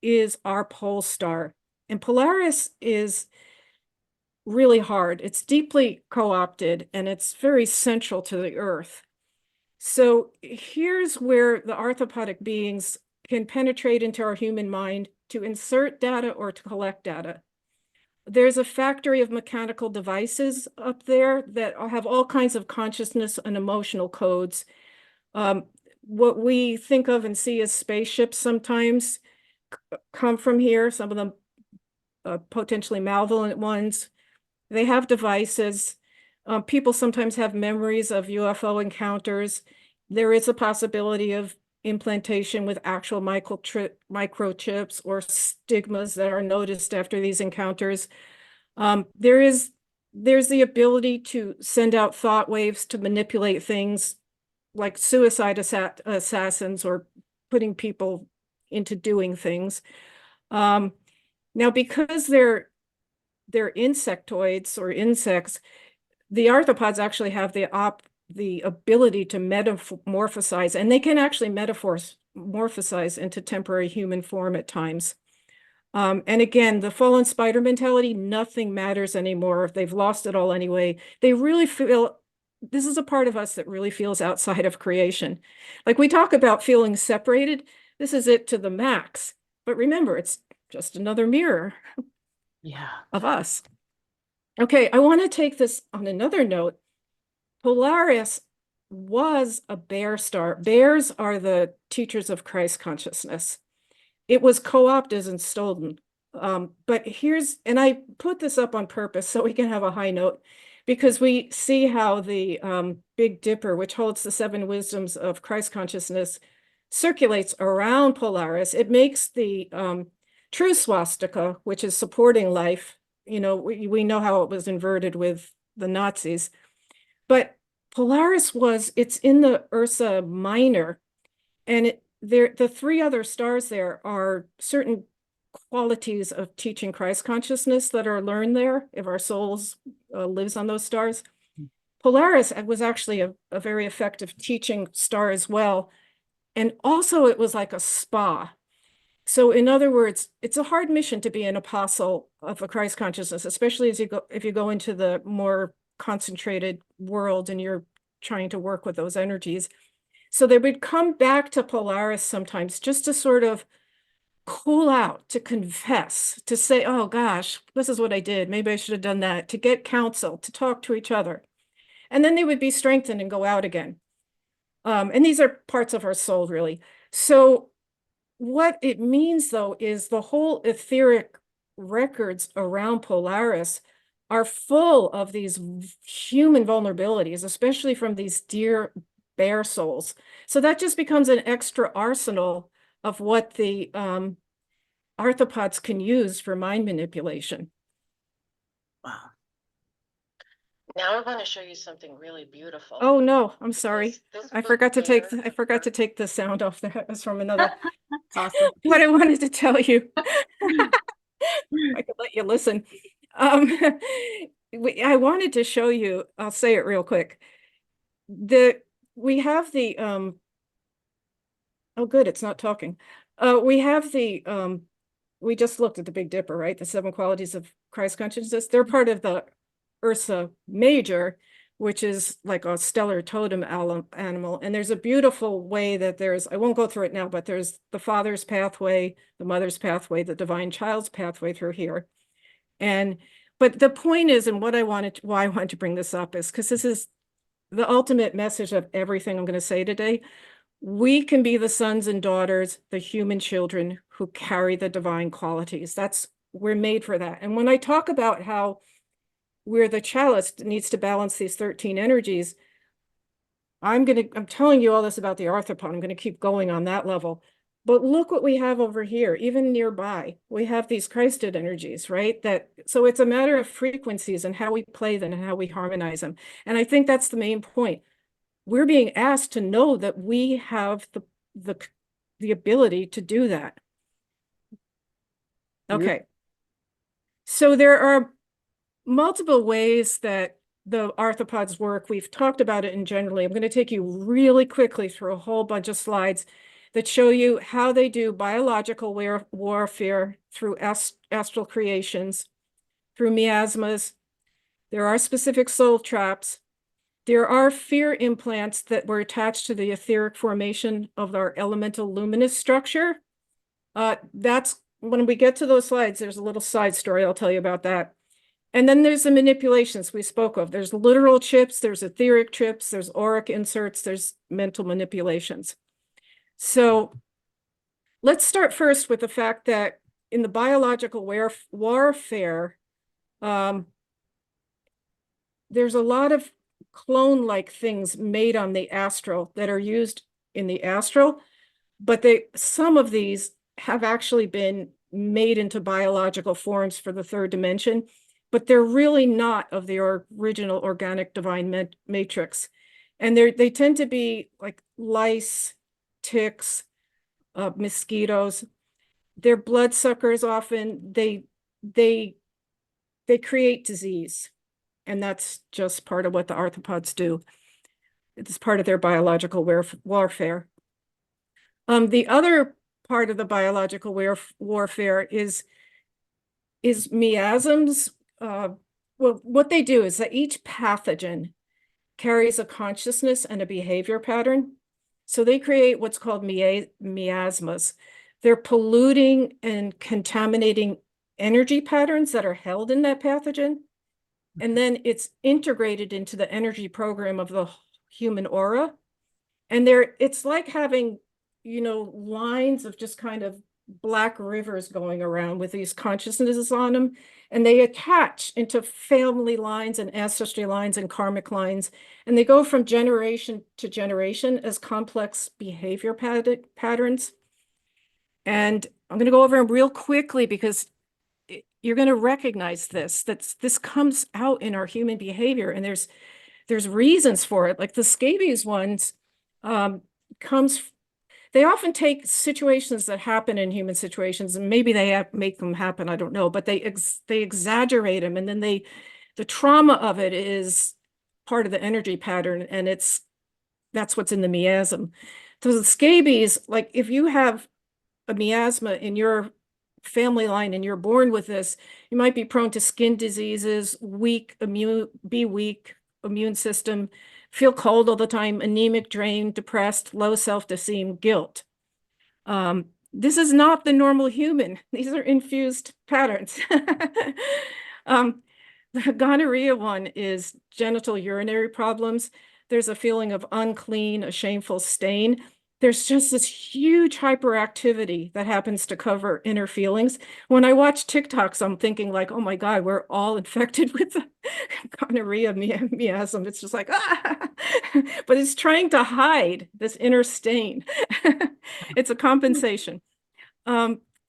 is our pole star, and Polaris is really hard. It's deeply co-opted, and it's very central to the Earth. So here's where the arthropodic beings can penetrate into our human mind to insert data or to collect data. There's a factory of mechanical devices up there that have all kinds of consciousness and emotional codes. What we think of and see as spaceships sometimes come from here, some of them potentially malevolent ones. They have devices. People sometimes have memories of UFO encounters. There is a possibility of implantation with actual microchips or stigmas that are noticed after these encounters. There's the ability to send out thought waves to manipulate things like suicide assassins or putting people into doing things. Now, because they're insectoids or insects, the arthropods actually have the ability to metamorphosize, and they can actually metamorphosize into temporary human form at times. And again, the fallen spider mentality, nothing matters anymore. They've lost it all anyway. They really feel, this is a part of us that really feels outside of creation. Like we talk about feeling separated, this is it to the max. But remember, it's just another mirror of us. Okay, I want to take this on another note. Polaris was a bear star. Bears are the teachers of Christ consciousness. It was co-opted and stolen. But and I put this up on purpose so we can have a high note, because we see how the Big Dipper, which holds the 7 wisdoms of Christ consciousness, circulates around Polaris. It makes the true swastika, which is supporting life. You know, we know how it was inverted with the Nazis. But Polaris it's in the Ursa Minor, and the 3 other stars there are certain qualities of teaching Christ consciousness that are learned there if our souls lives on those stars. Polaris was actually a very effective teaching star as well. And also it was like a spa. So in other words, it's a hard mission to be an apostle of a Christ consciousness, especially if you go into the more concentrated world and you're trying to work with those energies. So they would come back to Polaris sometimes just to sort of cool out, to confess, to say, oh gosh, this is what I did. Maybe I should have done that, to get counsel, to talk to each other. And then they would be strengthened and go out again. And these are parts of our soul, really. So what it means, though, is the whole etheric records around Polaris are full of these human vulnerabilities, especially from these dear bear souls. So that just becomes an extra arsenal of what the arthropods can use for mind manipulation. Wow. Now I'm going to show you something really beautiful. Oh no, I'm sorry. I forgot to take the sound off. That was from another. Awesome. What I wanted to tell you. I could let you listen. I wanted to show you, I'll say it real quick. We have the oh good, it's not talking. We have the we just looked at the Big Dipper, right? The 7 qualities of Christ consciousness. They're part of the Ursa Major, which is like a stellar totem animal. And there's a beautiful way that I won't go through it now, but there's the father's pathway, the mother's pathway, the divine child's pathway through here. But the point is, and why I wanted to bring this up is because this is the ultimate message of everything I'm going to say today. we can be the sons and daughters, the human children who carry the divine qualities. We're made for that. And when I talk about how we're the chalice that needs to balance these 13 energies, I'm telling you all this about the arthropod. I'm going to keep going on that level. But look what we have over here, even nearby. We have these Christed energies, right? So it's a matter of frequencies and how we play them and how we harmonize them. And I think that's the main point. We're being asked to know that we have the ability to do that. Okay. So there are multiple ways that the arthropods work. We've talked about it in generally. I'm going to take you really quickly through a whole bunch of slides that show you how they do biological warfare through astral creations, through miasmas. There are specific soul traps. There are fear implants that were attached to the etheric formation of our elemental luminous structure. That's when we get to those slides, there's a little side story I'll tell you about that. And then there's the manipulations we spoke of. There's literal chips, there's etheric chips, there's auric inserts, there's mental manipulations. So let's start first with the fact that in the biological warfare, there's a lot of clone-like things made on the astral that are used in the astral, but some of these have actually been made into biological forms for the third dimension, but they're really not of the original organic divine matrix. And they tend to be like lice, ticks, mosquitoes. They're bloodsuckers often. They create disease. And that's just part of what the arthropods do. It's part of their biological warfare. The other part of the biological warfare is miasms. Well, what they do is that each pathogen carries a consciousness and a behavior pattern. So they create what's called miasmas. They're polluting and contaminating energy patterns that are held in that pathogen. And then it's integrated into the energy program of the human aura. And it's like having, lines of just kind of black rivers going around with these consciousnesses on them. And they attach into family lines and ancestry lines and karmic lines. And they go from generation to generation as complex behavior patterns. And I'm going to go over them real quickly because you're going to recognize this comes out in our human behavior, and there's reasons for it. Like the scabies ones they often take situations that happen in human situations, and maybe they make them happen, I don't know, but they exaggerate them, and then the trauma of it is part of the energy pattern, and that's what's in the miasm. So the scabies, like if you have a miasma in your family line and you're born with this, you might be prone to skin diseases, weak immune system, feel cold all the time, anemic, drained, depressed, low self-esteem, guilt. This is not the normal human. These are infused patterns. The gonorrhea one is genital urinary problems. There's a feeling of unclean, a shameful stain. There's just this huge hyperactivity that happens to cover inner feelings. When I watch TikToks, I'm thinking like, oh my God, we're all infected with the gonorrhea miasm. It's just like, ah, but it's trying to hide this inner stain. It's a compensation.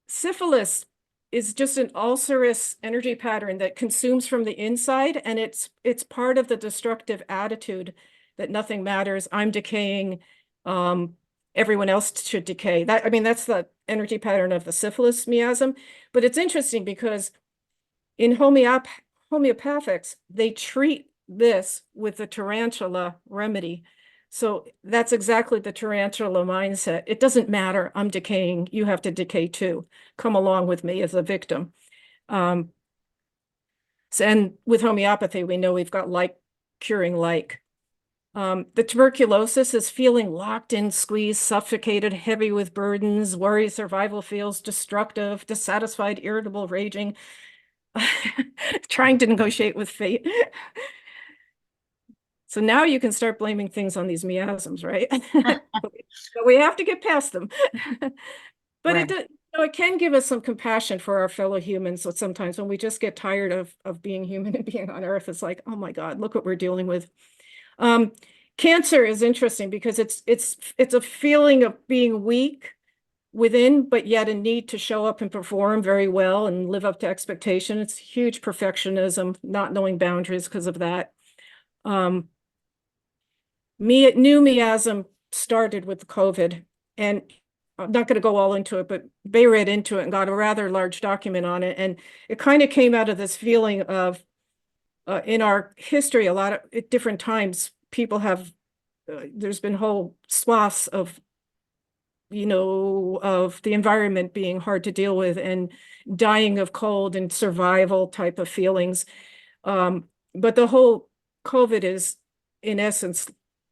Syphilis is just an ulcerous energy pattern that consumes from the inside, and it's part of the destructive attitude that nothing matters. I'm decaying. Everyone else should decay. That's the energy pattern of the syphilis miasm. But it's interesting because in homeopathics, they treat this with the tarantula remedy. So that's exactly the tarantula mindset. It doesn't matter. I'm decaying. You have to decay too. Come along with me as a victim. And with homeopathy, we know we've got like curing like. The tuberculosis is feeling locked in, squeezed, suffocated, heavy with burdens, worry, survival feels destructive, dissatisfied, irritable, raging, trying to negotiate with fate. So now you can start blaming things on these miasms, right? But we have to get past them. But Right. it can give us some compassion for our fellow humans. So sometimes when we just get tired of being human and being on Earth, it's like, oh my God, look what we're dealing with. Um, Cancer is interesting because it's a feeling of being weak within, but yet a need to show up and perform very well and live up to expectation. It's huge perfectionism, not knowing boundaries because of that. Um, New miasm started with COVID, and I'm not going to go all into it, but they read into it and got a rather large document on it. And it kind of came out of this feeling of, in our history, a lot of at different times, people have, there's been whole swaths of, of the environment being hard to deal with and dying of cold and survival type of feelings. But the whole COVID is, in essence,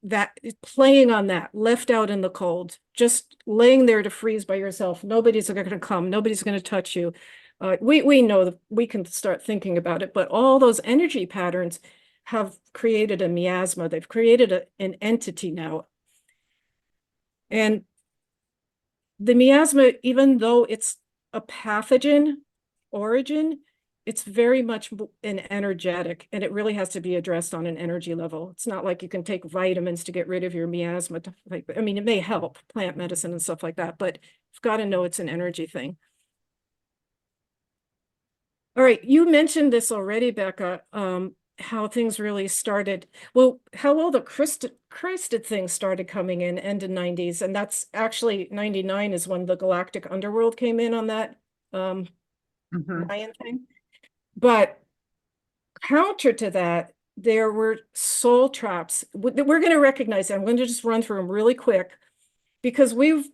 that playing on that, left out in the cold, just laying there to freeze by yourself. Nobody's going to come. Nobody's going to touch you. We know that we can start thinking about it, but all those energy patterns have created a miasma. They've created an entity now. And the miasma, even though it's a pathogen origin, it's very much an energetic, and it really has to be addressed on an energy level. It's not like you can take vitamins to get rid of your miasma. I mean, it may help, plant medicine and stuff like that, but you've got to know it's an energy thing. All right, you mentioned this already, Becca, how things really started. Well, how all the Christed things started coming in end of 90s, and that's actually 99 is when the galactic underworld came in on that Mayan thing. But counter to that, there were soul traps. We're going to recognize that. I'm going to just run through them really quick because there's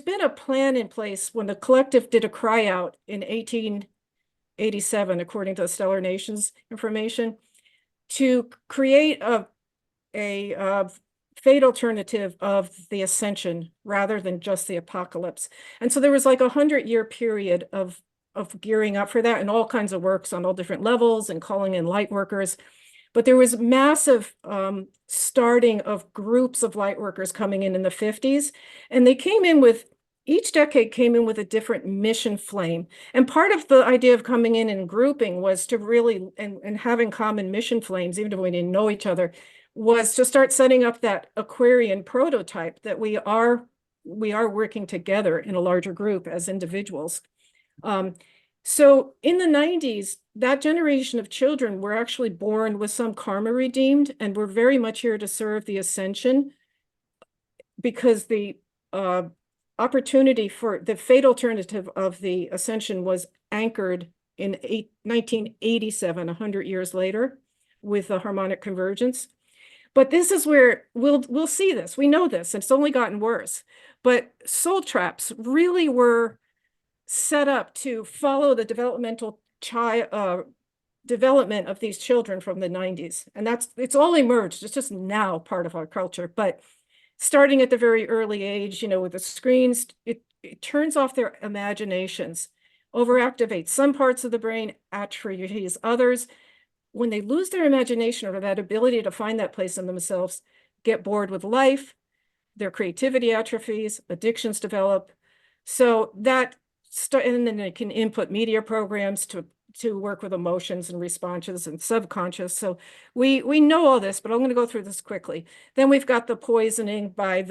been a plan in place when the collective did a cry out in 1887, according to the Stellar Nations information, to create a fate alternative of the ascension rather than just the apocalypse. And so there was like 100-year period of gearing up for that and all kinds of works on all different levels and calling in light workers. But there was massive starting of groups of light workers coming in the 50s. And they came in with, each decade came in with a different mission flame. And part of the idea of coming in and grouping was to really, and having common mission flames, even if we didn't know each other, was to start setting up that Aquarian prototype that we are working together in a larger group as individuals. So in the 90s, that generation of children were actually born with some karma redeemed and were very much here to serve the ascension because the opportunity for the fate alternative of the ascension was anchored in 1987, 100 years later, with the harmonic convergence. But this is where we'll see this. We know this. It's only gotten worse. But soul traps really were set up to follow the developmental development of these children from the 90s. And it's all emerged. It's just now part of our culture. But starting at the very early age, with the screens, it turns off their imaginations, overactivates some parts of the brain, atrophies others. When they lose their imagination or that ability to find that place in themselves, get bored with life, their creativity atrophies, addictions develop. So and then they can input media programs to work with emotions and responses and subconscious. So we know all this, but I'm going to go through this quickly. Then we've got the poisoning by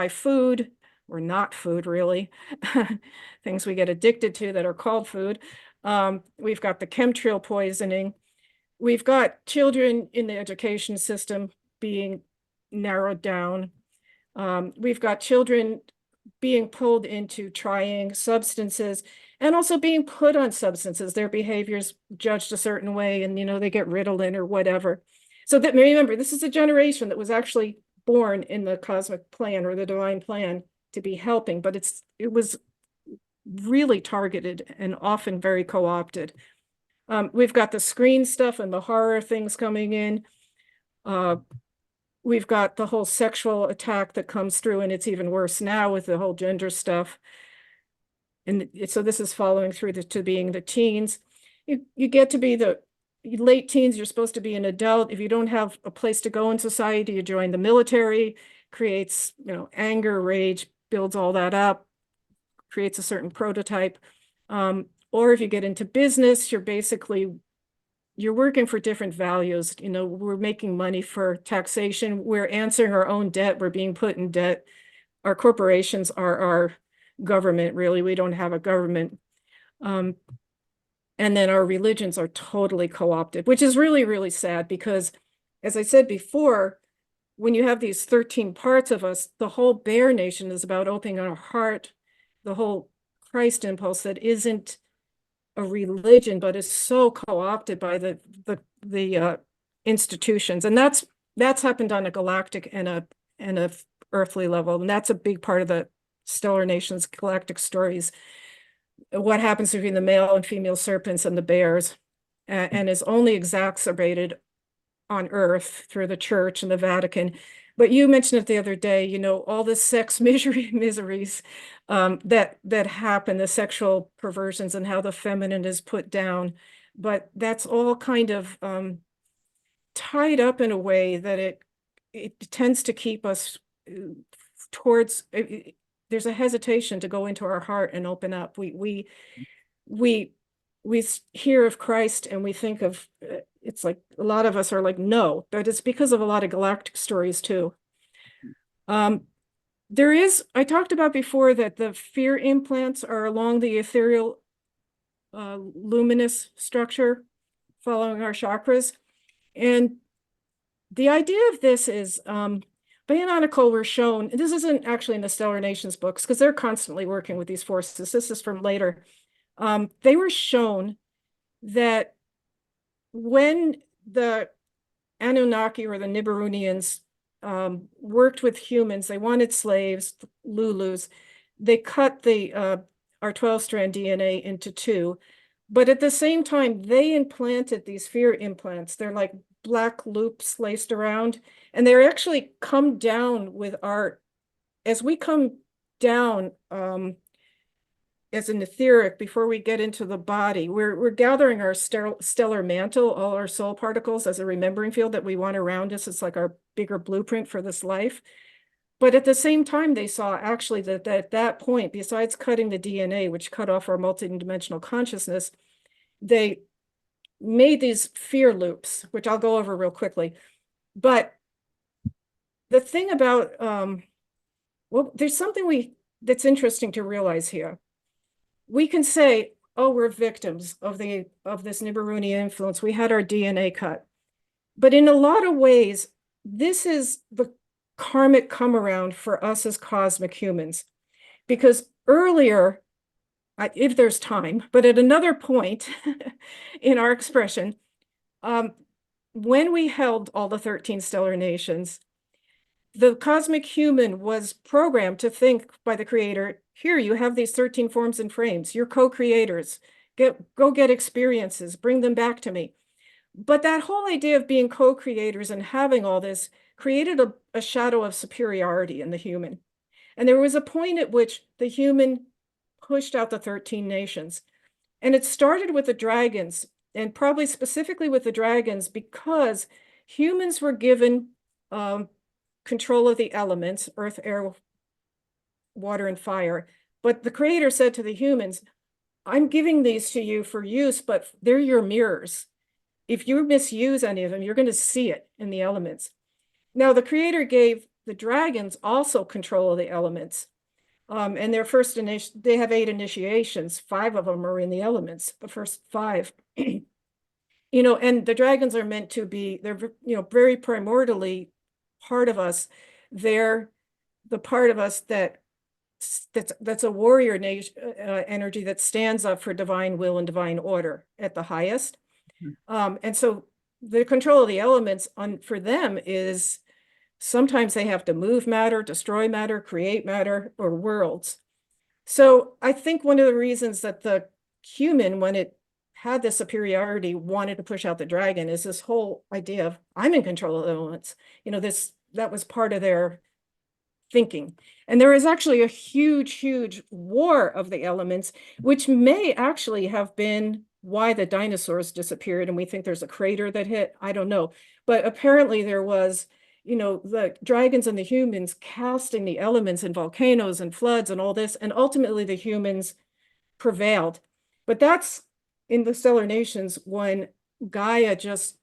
food, or not food really, things we get addicted to that are called food. We've got the chemtrail poisoning. We've got children in the education system being narrowed down. We've got children being pulled into trying substances and also being put on substances. Their behaviors judged a certain way and, they get Ritalin or whatever. So that, remember, this is a generation that was actually born in the cosmic plan or the divine plan to be helping, but it was really targeted and often very co-opted. We've got the screen stuff and the horror things coming in. We've got the whole sexual attack that comes through, and it's even worse now with the whole gender stuff. And so this is following through to being the teens. You get to be late teens, you're supposed to be an adult. If you don't have a place to go in society, you join the military, creates, anger, rage, builds all that up, creates a certain prototype. Or if you get into business, you're working for different values. We're making money for taxation. We're answering our own debt. We're being put in debt. Our corporations are our government, really. We don't have a government. And then our religions are totally co-opted, which is really, really sad because, as I said before, when you have these 13 parts of us, the whole Bear Nation is about opening our heart, the whole Christ impulse that isn't a religion, but is so co-opted by the institutions. And that's happened on a galactic and a earthly level. And that's a big part of the Stellar Nations galactic stories. What happens between the male and female serpents and the bears, and is only exacerbated on Earth through the church and the Vatican. But you mentioned it the other day, all the sex miseries that happen, the sexual perversions and how the feminine is put down. But that's all kind of tied up in a way that it tends to keep us towards, there's a hesitation to go into our heart and open up. We hear of Christ and we think of, it's like a lot of us are like, no, but it's because of a lot of galactic stories too. I talked about before that the fear implants are along the ethereal luminous structure following our chakras. And the idea of this is, Bionicle were shown, and this isn't actually in the Stellar Nations books because they're constantly working with these forces. This is from later. They were shown that when the Anunnaki or the Nibiruonians worked with humans, they wanted slaves, Lulus, they cut our 12-strand DNA into two. But at the same time, they implanted these fear implants. They're like black loops laced around, and they're actually come down with as we come down as an etheric before we get into the body, we're gathering our stellar mantle, all our soul particles as a remembering field that we want around us. It's like our bigger blueprint for this life. But at the same time, they saw actually that at that point, besides cutting the DNA, which cut off our multidimensional consciousness, they made these fear loops, which I'll go over real quickly. But the thing about, there's something that's interesting to realize here. We can say, oh, we're victims of this Nibiruuni influence. We had our DNA cut. But in a lot of ways, this is the karmic come around for us as cosmic humans. Because earlier, if there's time, but at another point in our expression, when we held all the 13 stellar nations, the cosmic human was programmed to think by the creator, here, you have these 13 forms and frames, you're co-creators, go get experiences, bring them back to me. But that whole idea of being co-creators and having all this created a shadow of superiority in the human. And there was a point at which the human pushed out the 13 nations. And it started with the dragons, and probably specifically with the dragons, because humans were given control of the elements, earth, air, water, and fire. But the creator said to the humans, I'm giving these to you for use, but they're your mirrors. If you misuse any of them, you're going to see it in the elements. Now, the creator gave the dragons also control of the elements. And their first they have 8 initiations. 5 of them are in the elements, the first 5. And the dragons are meant to be, they're, very primordially part of us. They're the part of us that's a warrior energy that stands up for divine will and divine order at the highest. And so the control of the elements for them is sometimes they have to move matter, destroy matter, create matter, or worlds. So I think one of the reasons that the human, when it had this superiority, wanted to push out the dragon is this whole idea of I'm in control of the elements. That was part of their thinking. And there is actually a huge, huge war of the elements, which may actually have been why the dinosaurs disappeared and we think there's a crater that hit. I don't know. But apparently there was, the dragons and the humans casting the elements and volcanoes and floods and all this, and ultimately the humans prevailed. But that's in the stellar nations when Gaia just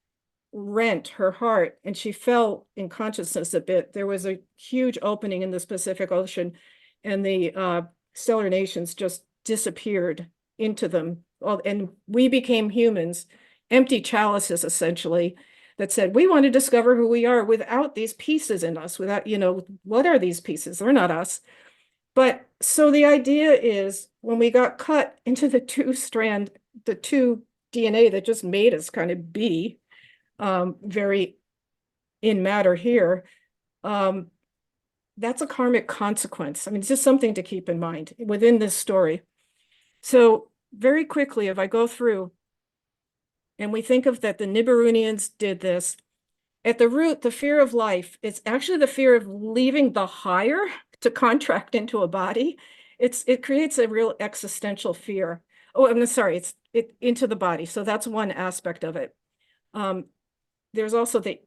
rent her heart and she fell in consciousness a bit. There was a huge opening in the Pacific Ocean and the stellar nations just disappeared into them. And we became humans, empty chalices essentially, that said, we want to discover who we are without these pieces in us, without, what are these pieces? They're not us. But so the idea is when we got cut into the two DNA that just made us kind of be very in matter here, that's a karmic consequence. I mean, it's just something to keep in mind within this story. So very quickly, if I go through and we think of that the Nibiruonians did this, at the root, the fear of life, it's actually the fear of leaving the higher to contract into a body. It creates a real existential fear. Oh, I'm sorry, it's into the body. So that's one aspect of it. There's also the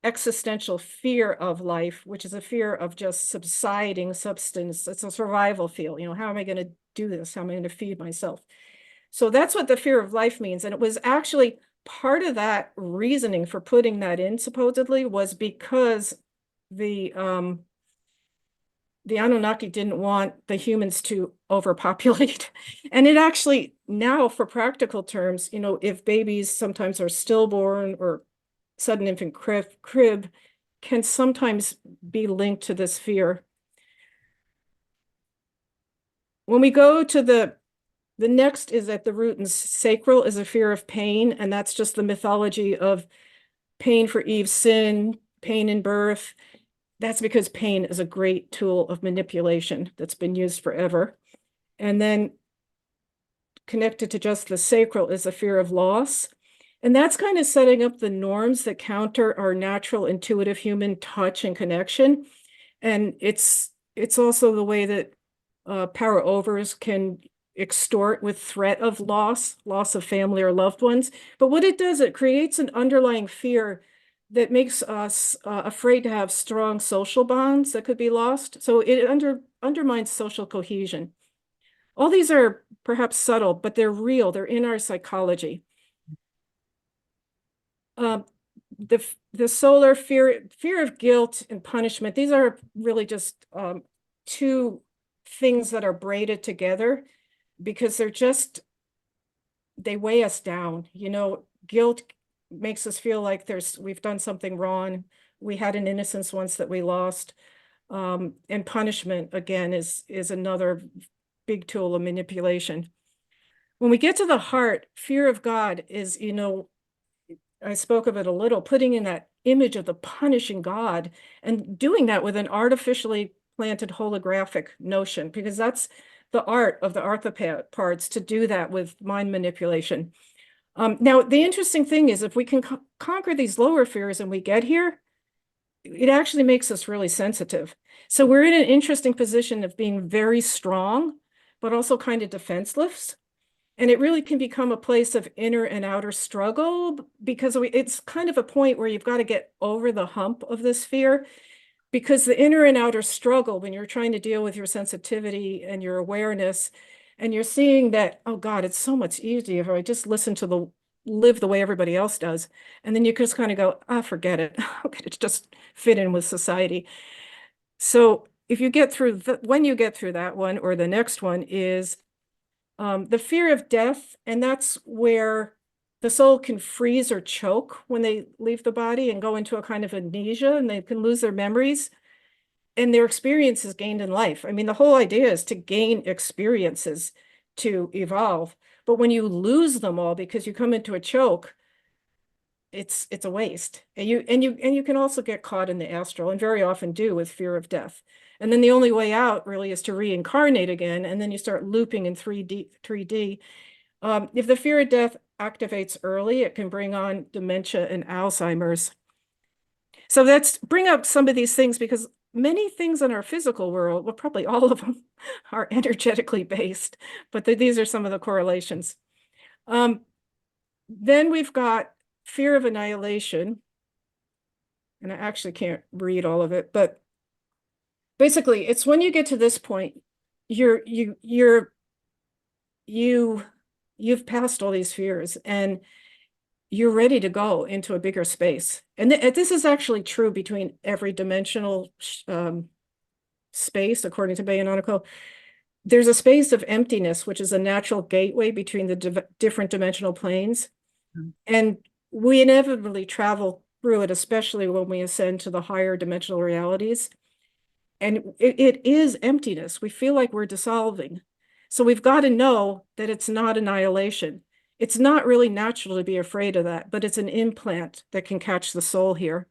existential fear of life, which is a fear of just subsiding substance. It's a survival feel. How am I going to do this? How am I going to feed myself? So that's what the fear of life means. And it was actually part of that reasoning for putting that in, supposedly, was because the Anunnaki didn't want the humans to overpopulate. And it actually, now for practical terms, if babies sometimes are stillborn or sudden infant crib can sometimes be linked to this fear. When we go to the next is at the root and sacral is a fear of pain, and that's just the mythology of pain for Eve's sin, pain in birth. That's because pain is a great tool of manipulation that's been used forever. And then connected to just the sacral is a fear of loss. And that's kind of setting up the norms that counter our natural intuitive human touch and connection. And it's also the way that power overs can extort with threat of loss of family or loved ones. But what it does, it creates an underlying fear that makes us afraid to have strong social bonds that could be lost. So it undermines social cohesion. All these are perhaps subtle, but they're real. They're in our psychology. The solar fear of guilt and punishment. These are really just two things that are braided together because they weigh us down. Guilt makes us feel like we've done something wrong. We had an innocence once that we lost. And punishment, again, is another big tool of manipulation. When we get to the heart, fear of God is, I spoke of it a little, putting in that image of the punishing God and doing that with an artificially planted holographic notion, because that's the art of the arthropods, to do that with mind manipulation. Now, the interesting thing is if we can conquer these lower fears and we get here, it actually makes us really sensitive. So we're in an interesting position of being very strong, but also kind of defenseless. And it really can become a place of inner and outer struggle because it's kind of a point where you've got to get over the hump of this fear, because the inner and outer struggle, when you're trying to deal with your sensitivity and your awareness, and you're seeing that, oh God, it's so much easier if I just live the way everybody else does. And then you just kind of go, forget it. Okay, it's just fit in with society. So if you get through when you get through that one, or the next one is the fear of death, and that's where the soul can freeze or choke when they leave the body and go into a kind of amnesia, and they can lose their memories and their experiences gained in life. I mean, the whole idea is to gain experiences to evolve. But when you lose them all because you come into a choke, it's a waste. And you can also get caught in the astral, and very often do, with fear of death. And then the only way out really is to reincarnate again, and then you start looping in 3D. If the fear of death activates early, it can bring on dementia and Alzheimer's. So let's bring up some of these things, because many things in our physical world, well, probably all of them, are energetically based, but these are some of the correlations. Then we've got fear of annihilation. And I actually can't read all of it, but basically it's when you get to this point, you've passed all these fears and you're ready to go into a bigger space. And this is actually true between every dimensional space, according to Bayononico. There's a space of emptiness, which is a natural gateway between the different dimensional planes. Mhm. And we inevitably travel through it, especially when we ascend to the higher dimensional realities. And it is emptiness. We feel like we're dissolving. So we've got to know that it's not annihilation. It's not really natural to be afraid of that, but it's an implant that can catch the soul here.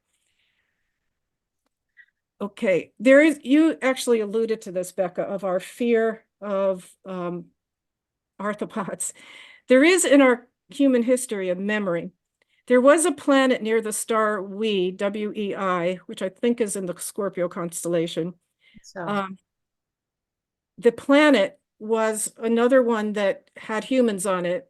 Okay, you actually alluded to this, Becca, of our fear of arthropods. There is in our human history a memory. There was a planet near the star WEI, which I think is in the Scorpio constellation. So, The planet was another one that had humans on it.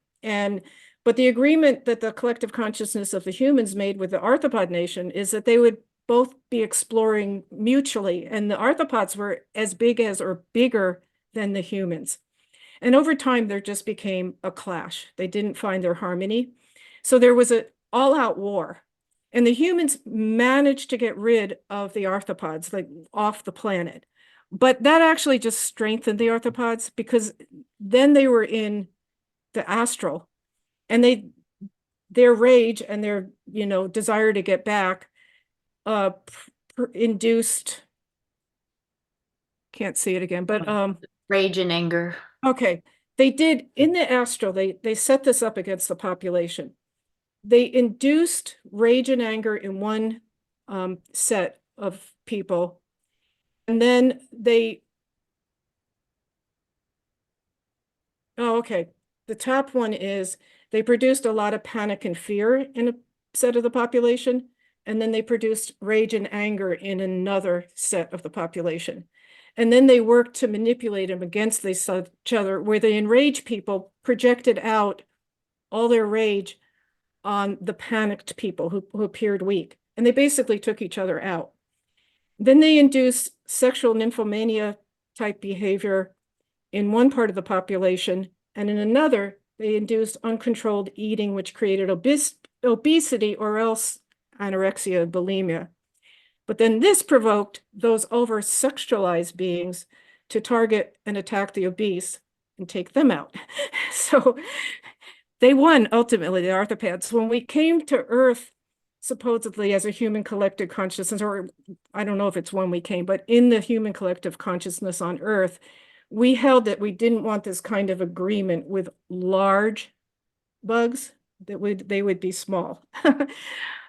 But the agreement that the collective consciousness of the humans made with the arthropod nation is that they would both be exploring mutually. And the arthropods were as big as or bigger than the humans. And over time, there just became a clash. They didn't find their harmony. So there was an all-out war. And the humans managed to get rid of the arthropods, like off the planet. But that actually just strengthened the arthropods because then they were in the astral and their rage and their, desire to get back induced, can't see it again, but rage and anger. okay. They did in the astral, they set this up against the population. They induced rage and anger in one set of people. And then okay. The top one is they produced a lot of panic and fear in a set of the population. And then they produced rage and anger in another set of the population. And then they worked to manipulate them against each other, where the enraged people projected out all their rage on the panicked people who appeared weak. And they basically took each other out. Then they induced sexual nymphomania type behavior in one part of the population, and in another, they induced uncontrolled eating, which created obesity or else anorexia, bulimia. But then this provoked those over-sexualized beings to target and attack the obese and take them out. So they won ultimately, the arthropods. When we came to Earth, supposedly as a human collective consciousness, or I don't know if it's when we came, but in the human collective consciousness on Earth, we held that we didn't want this kind of agreement with large bugs, that they would be small.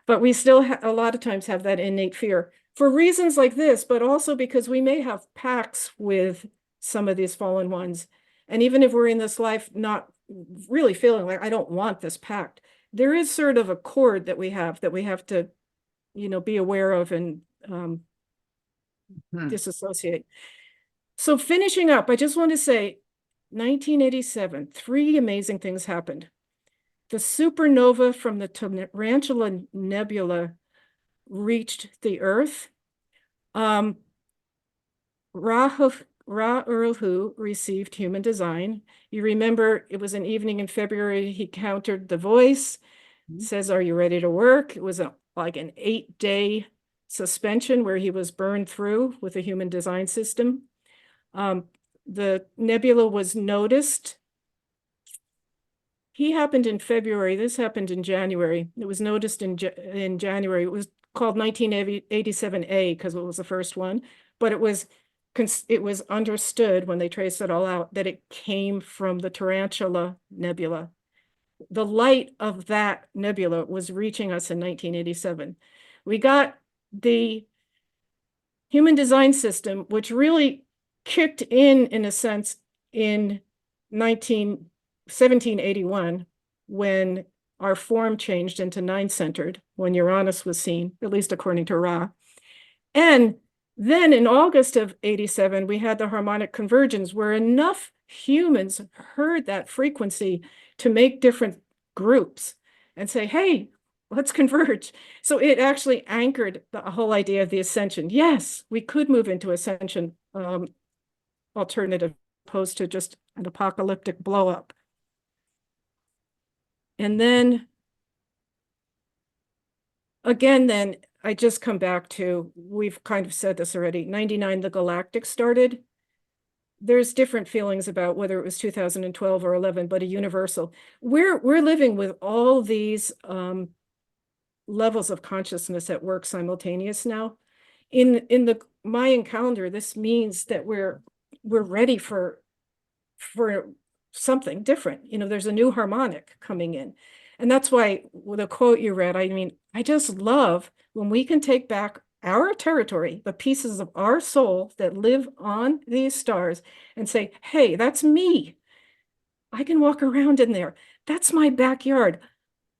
But we still a lot of times have that innate fear for reasons like this, but also because we may have pacts with some of these fallen ones. And even if we're in this life not really feeling like I don't want this pact, there is sort of a cord that we have to, be aware of and disassociate. So finishing up, I just want to say 1987, three amazing things happened. The supernova from the Tarantula Nebula reached the Earth. Ra-Uru received human design. You remember it was an evening in February, he countered the voice, says, "Are you ready to work?" It was like an 8-day suspension where he was burned through with a human design system. The nebula was noticed. He happened in February. This happened in January. It was noticed in January. It was called 1987A because it was the first one, but it was understood when they traced it all out that it came from the Tarantula Nebula. The light of that nebula was reaching us in 1987. We got the human design system, which really kicked in a sense, in 1781, when our form changed into nine-centered, when Uranus was seen, at least according to Ra. And then in August of 87, we had the harmonic convergence, where enough humans heard that frequency to make different groups. and say, hey, let's converge. So it actually anchored the whole idea of the ascension. Yes, we could move into ascension alternative opposed to just an apocalyptic blow up. And then again, then I just come back to, we've kind of said this already, 99, the galactic started. There's different feelings about whether it was 2012 or 11, but a universal. We're living with all these levels of consciousness at work simultaneous now. In the Mayan calendar, this means that we're ready for something different. You know, there's a new harmonic coming in. And that's why with the quote you read, I mean, I just love when we can take back our territory, the pieces of our soul that live on these stars, and say, hey, that's me. I can walk around in there. That's my backyard.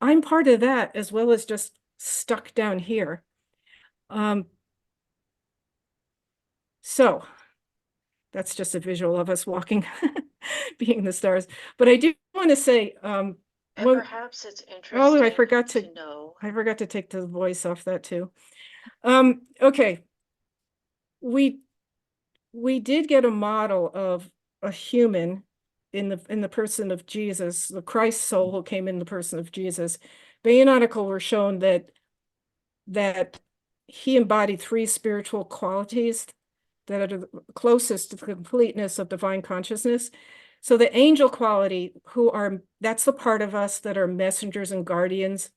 I'm part of that as well as just stuck down here. So that's just a visual of us walking, being the stars. But I do want to say, And well, perhaps it's oh, interesting I forgot to know. I forgot to take the voice off that too. Okay. We did get a model of a human in the person of Jesus, the Christ soul who came in the person of Jesus. Bayonetical were shown that he embodied three spiritual qualities that are the closest to the completeness of divine consciousness. So the angel quality, that's the part of us that are messengers and guardians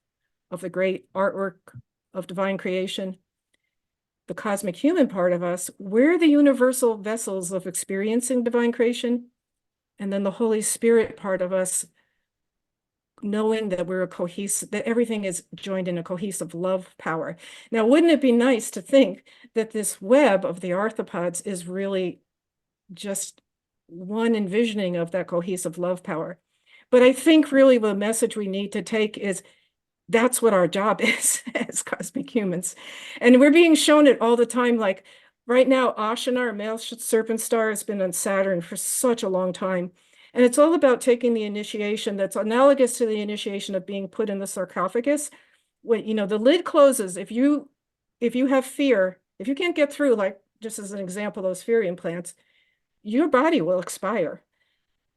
of the great artwork of divine creation. The cosmic human part of us, we're the universal vessels of experiencing divine creation. And then the Holy Spirit part of us, knowing that we're that everything is joined in a cohesive love power. Now, wouldn't it be nice to think that this web of the arthropods is really just one envisioning of that cohesive love power? But I think really the message we need to take is that's what our job is as cosmic humans. And we're being shown it all the time. Like right now, Ashina, male serpent star, has been on Saturn for such a long time. And it's all about taking the initiation that's analogous to the initiation of being put in the sarcophagus. When, you know, the lid closes, if you have fear, if you can't get through, like just as an example, those fear implants, your body will expire.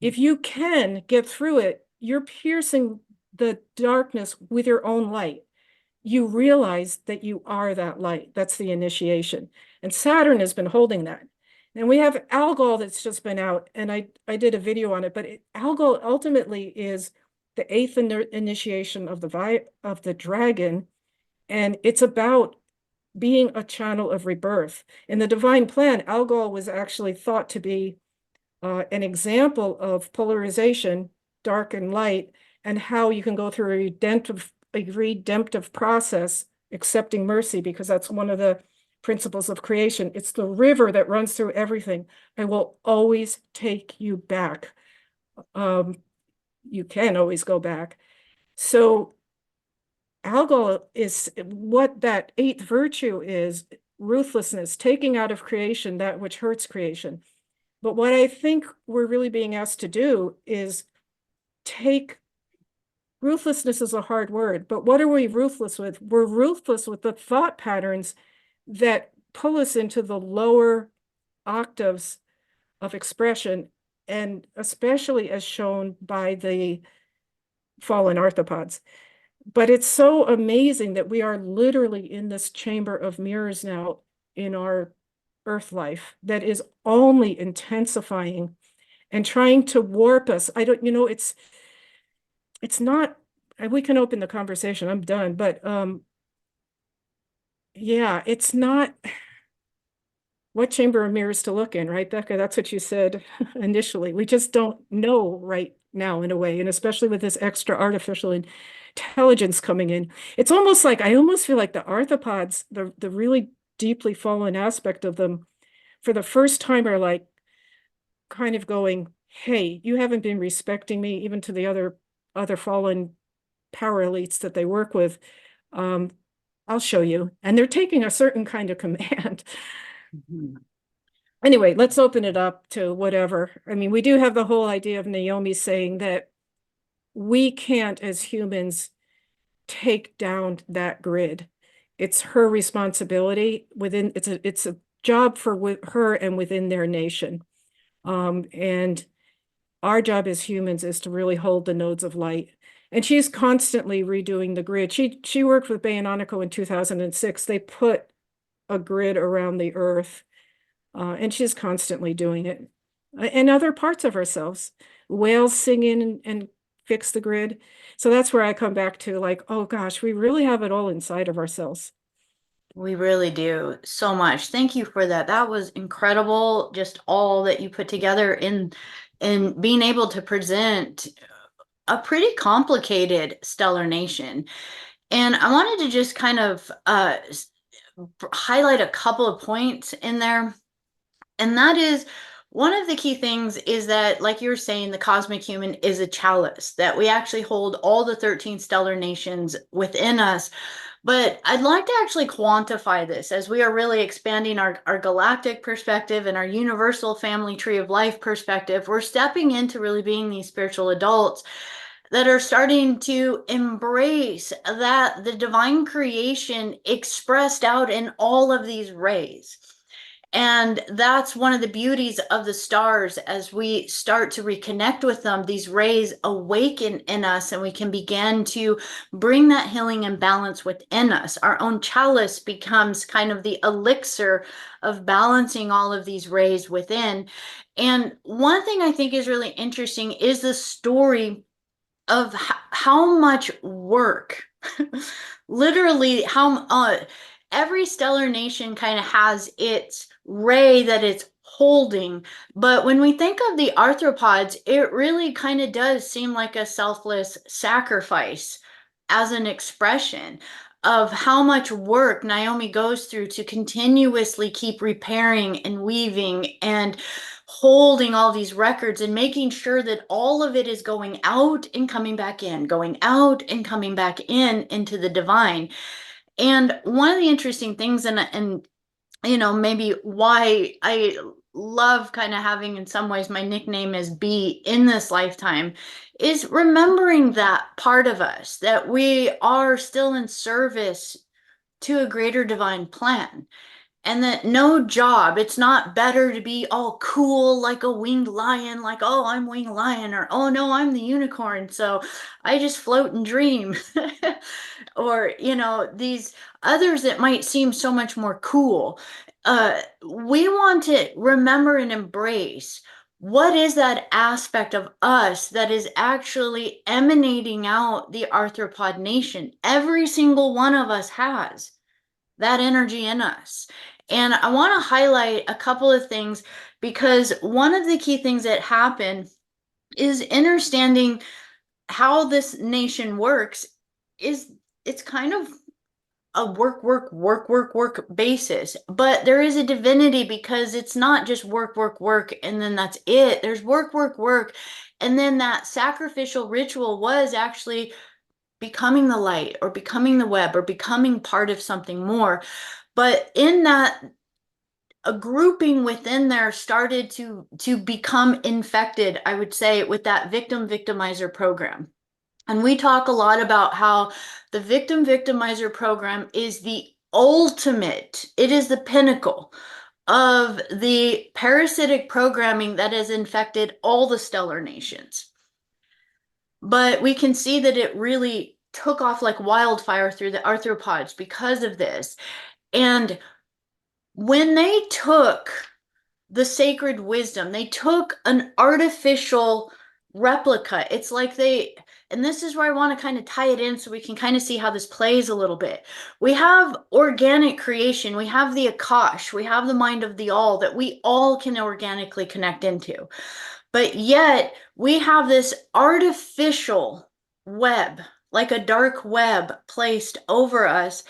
If you can get through it, you're piercing the darkness with your own light. You realize that you are that light. That's the initiation. And Saturn has been holding that. And we have Algol that's just been out, and I did a video on it, but Algol ultimately is the eighth initiation of the dragon, and it's about being a channel of rebirth. In the divine plan, Algol was actually thought to be an example of polarization, dark and light, and how you can go through a redemptive process, accepting mercy, because that's one of the principles of creation. It's the river that runs through everything. I will always take you back. You can always go back. So Algol is what that eighth virtue is: ruthlessness, taking out of creation that which hurts creation. But what I think we're really being asked to do is ruthlessness is a hard word, but what are we ruthless with? We're ruthless with the thought patterns that pull us into the lower octaves of expression, and especially as shown by the fallen arthropods. But it's so amazing that we are literally in this chamber of mirrors now in our earth life that is only intensifying and trying to warp us. I don't, you know, it's not, we can open the conversation, I'm done, but yeah, it's not what chamber of mirrors to look in, right, Becca? That's what you said initially. We just don't know right now in a way, and especially with this extra artificial intelligence coming in. It's almost like, I almost feel like the arthropods, the really deeply fallen aspect of them, for the first time are like kind of going, hey, you haven't been respecting me, even to the other fallen power elites that they work with. I'll show you. And they're taking a certain kind of command. Anyway, let's open it up to whatever. I mean, we do have the whole idea of Naomi saying that we can't, as humans, take down that grid. It's her responsibility within, it's a job for her and within their nation. And our job as humans is to really hold the nodes of light. And she's constantly redoing the grid. She worked with Bayononico in 2006. They put a grid around the earth, and she's constantly doing it. And other parts of ourselves, whales sing in and fix the grid. So that's where I come back to, like, oh gosh, we really have it all inside of ourselves. We really do so much. Thank you for that. That was incredible. Just all that you put together in being able to present a pretty complicated stellar nation. And I wanted to just kind of highlight a couple of points in there. And that is one of the key things is that, like you were saying, the cosmic human is a chalice, that we actually hold all the 13 stellar nations within us. But I'd like to actually quantify this as we are really expanding our galactic perspective and our universal family tree of life perspective. We're stepping into really being these spiritual adults that are starting to embrace that the divine creation expressed out in all of these rays. And that's one of the beauties of the stars as we start to reconnect with them. These rays awaken in us, and we can begin to bring that healing and balance within us. Our own chalice becomes kind of the elixir of balancing all of these rays within. And one thing I think is really interesting is the story of how much work, literally, how every stellar nation kind of has its ray that it's holding. But when we think of the arthropods, it really kind of does seem like a selfless sacrifice as an expression of how much work Naomi goes through to continuously keep repairing and weaving and holding all these records and making sure that all of it is going out and coming back in, going out and coming back in into the divine. And one of the interesting things, and you know, maybe why I love kind of having in some ways my nickname is B in this lifetime, is remembering that part of us, that we are still in service to a greater divine plan. And that no job, it's not better to be all cool like a winged lion, like, oh, I'm winged lion, or oh no, I'm the unicorn, so I just float and dream. Or, you know, these others that might seem so much more cool. We want to remember and embrace what is that aspect of us that is actually emanating out the arthropod nation. Every single one of us has that energy in us. And I want to highlight a couple of things because one of the key things that happen is understanding how this nation works is it's kind of a work basis, but there is a divinity because it's not just work, and then that's it. There's work. And then that sacrificial ritual was actually becoming the light or becoming the web or becoming part of something more. But in that, a grouping within there started to become infected, I would say, with that victim victimizer program. And we talk a lot about how the victim victimizer program is the ultimate, it is the pinnacle of the parasitic programming that has infected all the stellar nations. But we can see that it really took off like wildfire through the arthropods because of this. And when they took the sacred wisdom, they took an artificial replica. It's like they, and this is where I want to kind of tie it in so we can kind of see how this plays a little bit. We have organic creation, we have the Akash, we have the mind of the all that we all can organically connect into. But yet we have this artificial web, like a dark web placed over us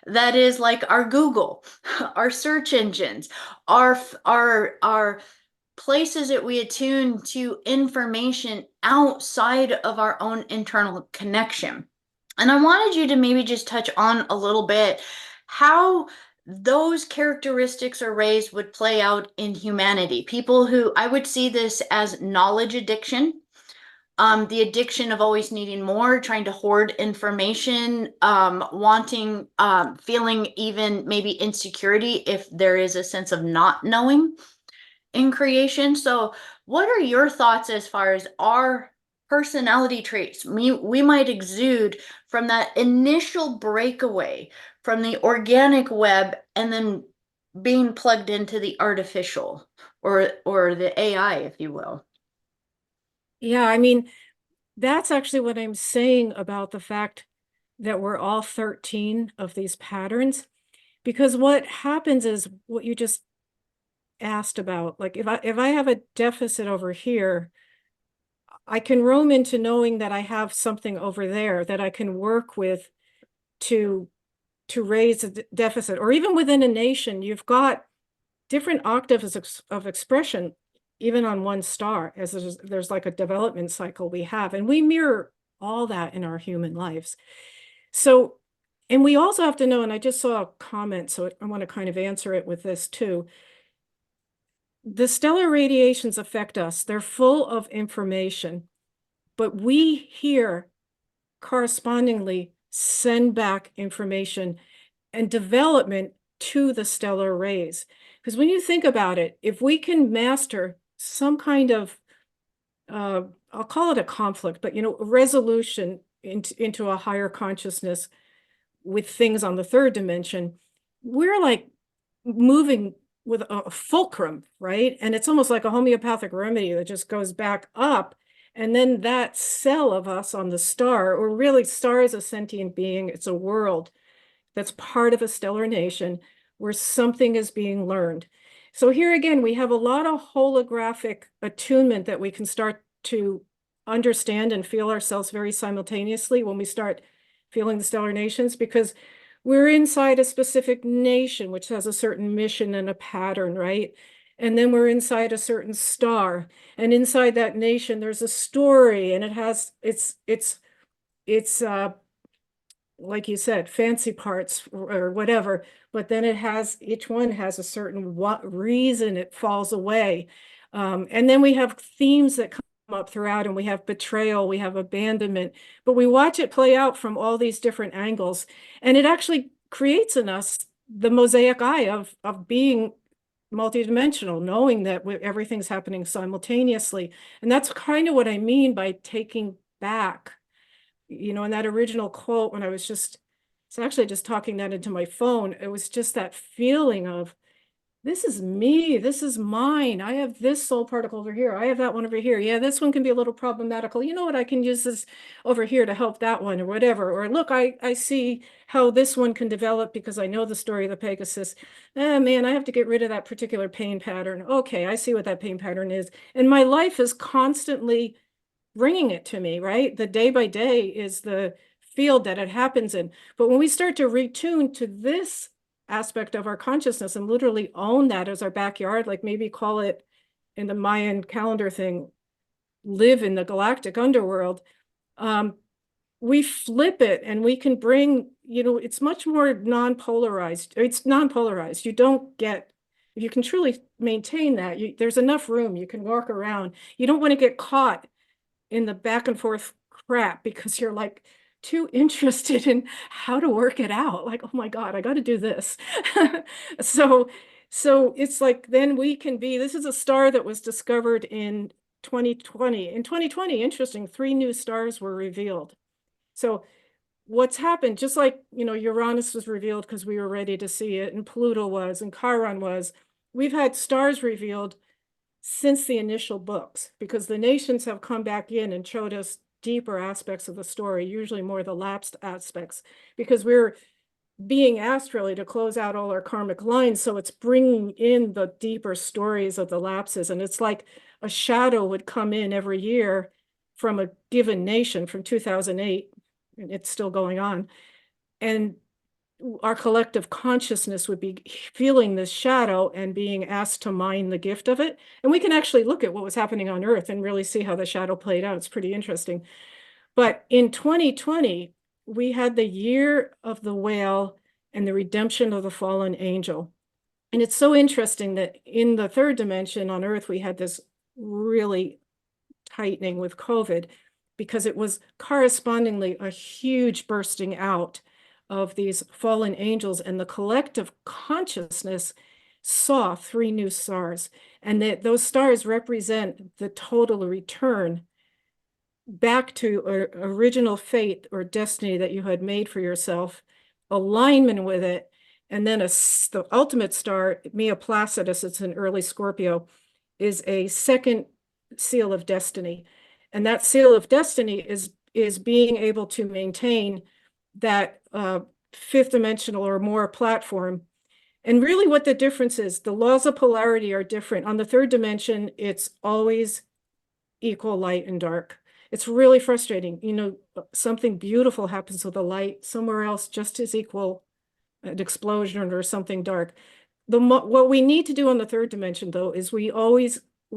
that is like our Google, our search engines, our places that we attune to information outside of our own internal connection. And I wanted you to maybe just touch on a little bit how those characteristics or rays would play out in humanity. People who I would see this as knowledge addiction, the addiction of always needing more, trying to hoard information, wanting, feeling even maybe insecurity if there is a sense of not knowing in creation. So, what are your thoughts as far as our personality traits we might exude from that initial breakaway from the organic web and then being plugged into the artificial or the AI, if you will? Yeah, I mean, that's actually what I'm saying about the fact that we're all 13 of these patterns. Because what happens is what you just asked about, like if I have a deficit over here, I can roam into knowing that I have something over there that I can work with to raise a deficit. Or even within a nation, you've got different octaves of expression, even on one star, as there's like a development cycle we have, and we mirror all that in our human lives. So, and we also have to know, and I just saw a comment, so I want to kind of answer it with this too. The stellar radiations affect us. They're full of information, but we here correspondingly send back information and development to the stellar rays. Because when you think about it, if we can master some kind of, I'll call it a conflict, but resolution into a higher consciousness with things on the third dimension, we're like moving with a fulcrum, right? And it's almost like a homeopathic remedy that just goes back up. And then that cell of us on the star, or really, star is a sentient being, it's a world that's part of a stellar nation where something is being learned. So here again, we have a lot of holographic attunement that we can start to understand and feel ourselves very simultaneously when we start feeling the stellar nations, because we're inside a specific nation, which has a certain mission and a pattern, right? And then we're inside a certain star, and inside that nation, there's a story, and it has it's like you said, fancy parts or whatever, but then each one has a certain reason it falls away. And then we have themes that come up throughout, and we have betrayal, we have abandonment, but we watch it play out from all these different angles. And it actually creates in us the mosaic eye of being multidimensional, knowing that everything's happening simultaneously. And that's kind of what I mean by taking back. In that original quote, when it's actually just talking that into my phone, it was just that feeling of, this is me, this is mine. I have this soul particle over here. I have that one over here. Yeah, this one can be a little problematical. You know what? I can use this over here to help that one or whatever. Or look, I see how this one can develop because I know the story of the Pegasus. Man, I have to get rid of that particular pain pattern. Okay, I see what that pain pattern is. And my life is constantly bringing it to me, right? The day by day is the field that it happens in. But when we start to retune to this aspect of our consciousness and literally own that as our backyard, like maybe call it in the Mayan calendar thing, live in the galactic underworld, we flip it and we can bring, it's much more non-polarized. It's non-polarized. You don't get, if you can truly maintain that, there's enough room, you can walk around. You don't want to get caught in the back and forth crap because you're like too interested in how to work it out. Like, oh my God, I got to do this. so it's like, then we can be, this is a star that was discovered in 2020. In 2020, interesting, 3 new stars were revealed. So what's happened, just like, Uranus was revealed because we were ready to see it, and Pluto was, and Chiron was, we've had stars revealed since the initial books, because the nations have come back in and showed us deeper aspects of the story, usually more the lapsed aspects, because we're being asked really to close out all our karmic lines. So it's bringing in the deeper stories of the lapses. And it's like a shadow would come in every year from a given nation from 2008, and it's still going on. And our collective consciousness would be feeling this shadow and being asked to mine the gift of it. And we can actually look at what was happening on Earth and really see how the shadow played out. It's pretty interesting. But in 2020, we had the year of the whale and the redemption of the fallen angel. And it's so interesting that in the third dimension on Earth, we had this really tightening with COVID. because it was correspondingly a huge bursting out of these fallen angels, and the collective consciousness saw 3 new stars, and that those stars represent the total return back to original fate or destiny that you had made for yourself, alignment with it, and then the ultimate star, Mia Placidus, it's an early Scorpio, is a second seal of destiny. And that seal of destiny is being able to maintain that fifth dimensional or more platform. And really what the difference is, the laws of polarity are different. On the third dimension, it's always equal light and dark. It's really frustrating. You know, something beautiful happens with the light, somewhere else just as equal, an explosion or something dark. What we need to do on the third dimension, though, is we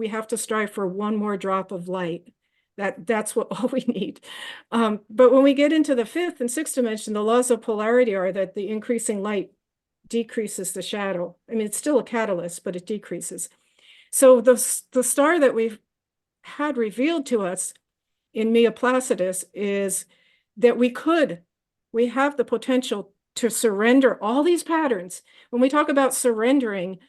have to strive for one more drop of light. That's what all we need. But when we get into the fifth and sixth dimension, the laws of polarity are that the increasing light decreases the shadow. I mean, it's still a catalyst, but it decreases. So the star that we've had revealed to us in Mia Placidus is that we have the potential to surrender all these patterns. When we talk about surrendering,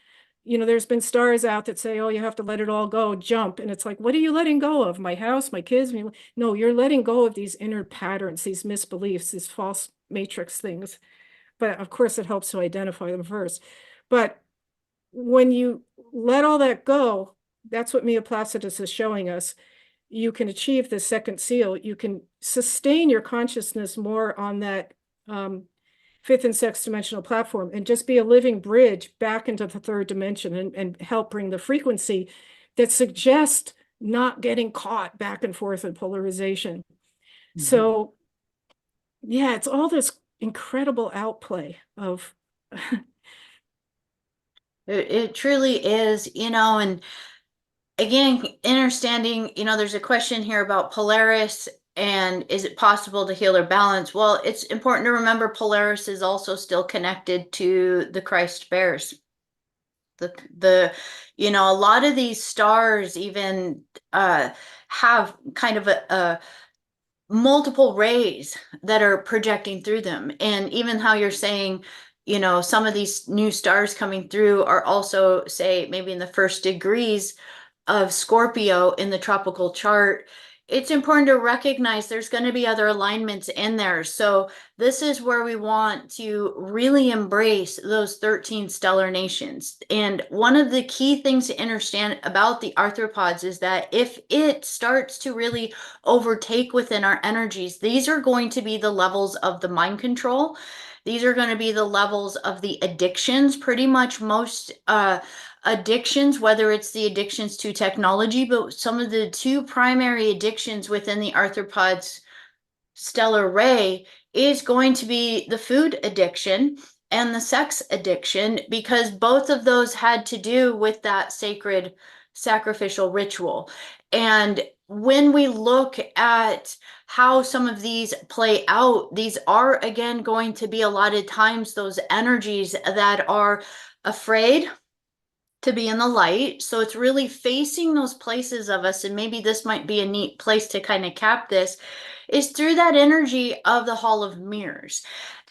you know, there's been stars out that say, oh, you have to let it all go, jump. And it's like, what are you letting go of? My house, my kids? No, you're letting go of these inner patterns, these misbeliefs, these false matrix things. But of course, it helps to identify them first. But when you let all that go, that's what Mia Placidus is showing us. You can achieve the second seal. You can sustain your consciousness more on that fifth and sixth dimensional platform and just be a living bridge back into the third dimension and help bring the frequency that suggests not getting caught back and forth in polarization. Mm-hmm. So yeah, it's all this incredible outplay of it truly is, you know, and again, understanding, you know, there's a question here about Polaris and is it possible to heal or balance? Well, it's important to remember Polaris is also still connected to the Christ bears. You know, a lot of these stars even have kind of a multiple rays that are projecting through them. And even how you're saying, you know, some of these new stars coming through are also, say, maybe in the first degrees of Scorpio in the tropical chart. It's important to recognize there's going to be other alignments in there. So this is where we want to really embrace those 13 stellar nations. And one of the key things to understand about the arthropods is that if it starts to really overtake within our energies, these are going to be the levels of the mind control. These are going to be the levels of the addictions. Pretty much most addictions, whether it's the addictions to technology, but some of the 2 primary addictions within the arthropods stellar ray is going to be the food addiction and the sex addiction, because both of those had to do with that sacred sacrificial ritual. And when we look at how some of these play out, these are again going to be a lot of times those energies that are afraid to be in the light. So it's really facing those places of us, and maybe this might be a neat place to kind of cap this, is through that energy of the Hall of Mirrors.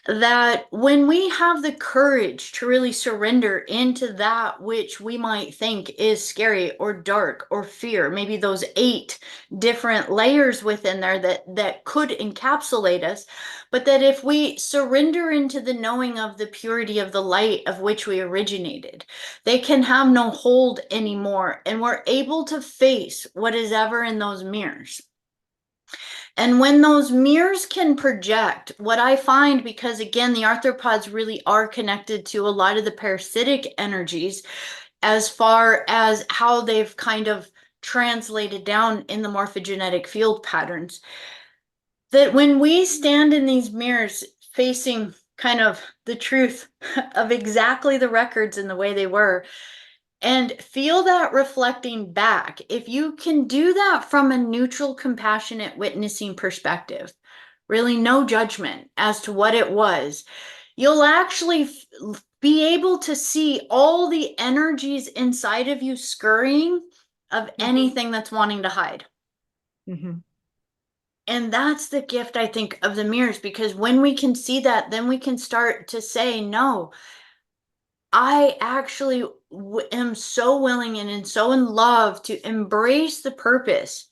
That when we have the courage to really surrender into that which we might think is scary or dark or fear, maybe those 8 different layers within there that could encapsulate us, but that if we surrender into the knowing of the purity of the light of which we originated, they can have no hold anymore, and we're able to face what is ever in those mirrors. And when those mirrors can project, what I find, because again, the arthropods really are connected to a lot of the parasitic energies as far as how they've kind of translated down in the morphogenetic field patterns, that when we stand in these mirrors facing kind of the truth of exactly the records and the way they were, and feel that reflecting back, if you can do that from a neutral, compassionate, witnessing perspective, really no judgment as to what it was, you'll actually be able to see all the energies inside of you scurrying of anything that's wanting to hide. Mm-hmm. And that's the gift, I think, of the mirrors, because when we can see that, then we can start to say, no, I actually am so willing and so in love to embrace the purpose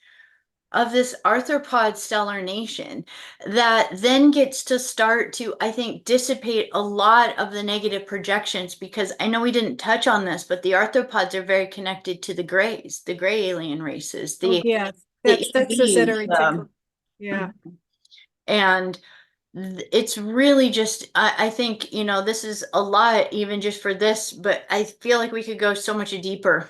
of this arthropod stellar nation that then gets to start to, I think, dissipate a lot of the negative projections. Because I know we didn't touch on this, but the arthropods are very connected to the grays, the gray alien races, Oh, the yeah, the that's the EVs, Zeteretic. Yeah, and it's really just, I think, this is a lot even just for this, but I feel like we could go so much deeper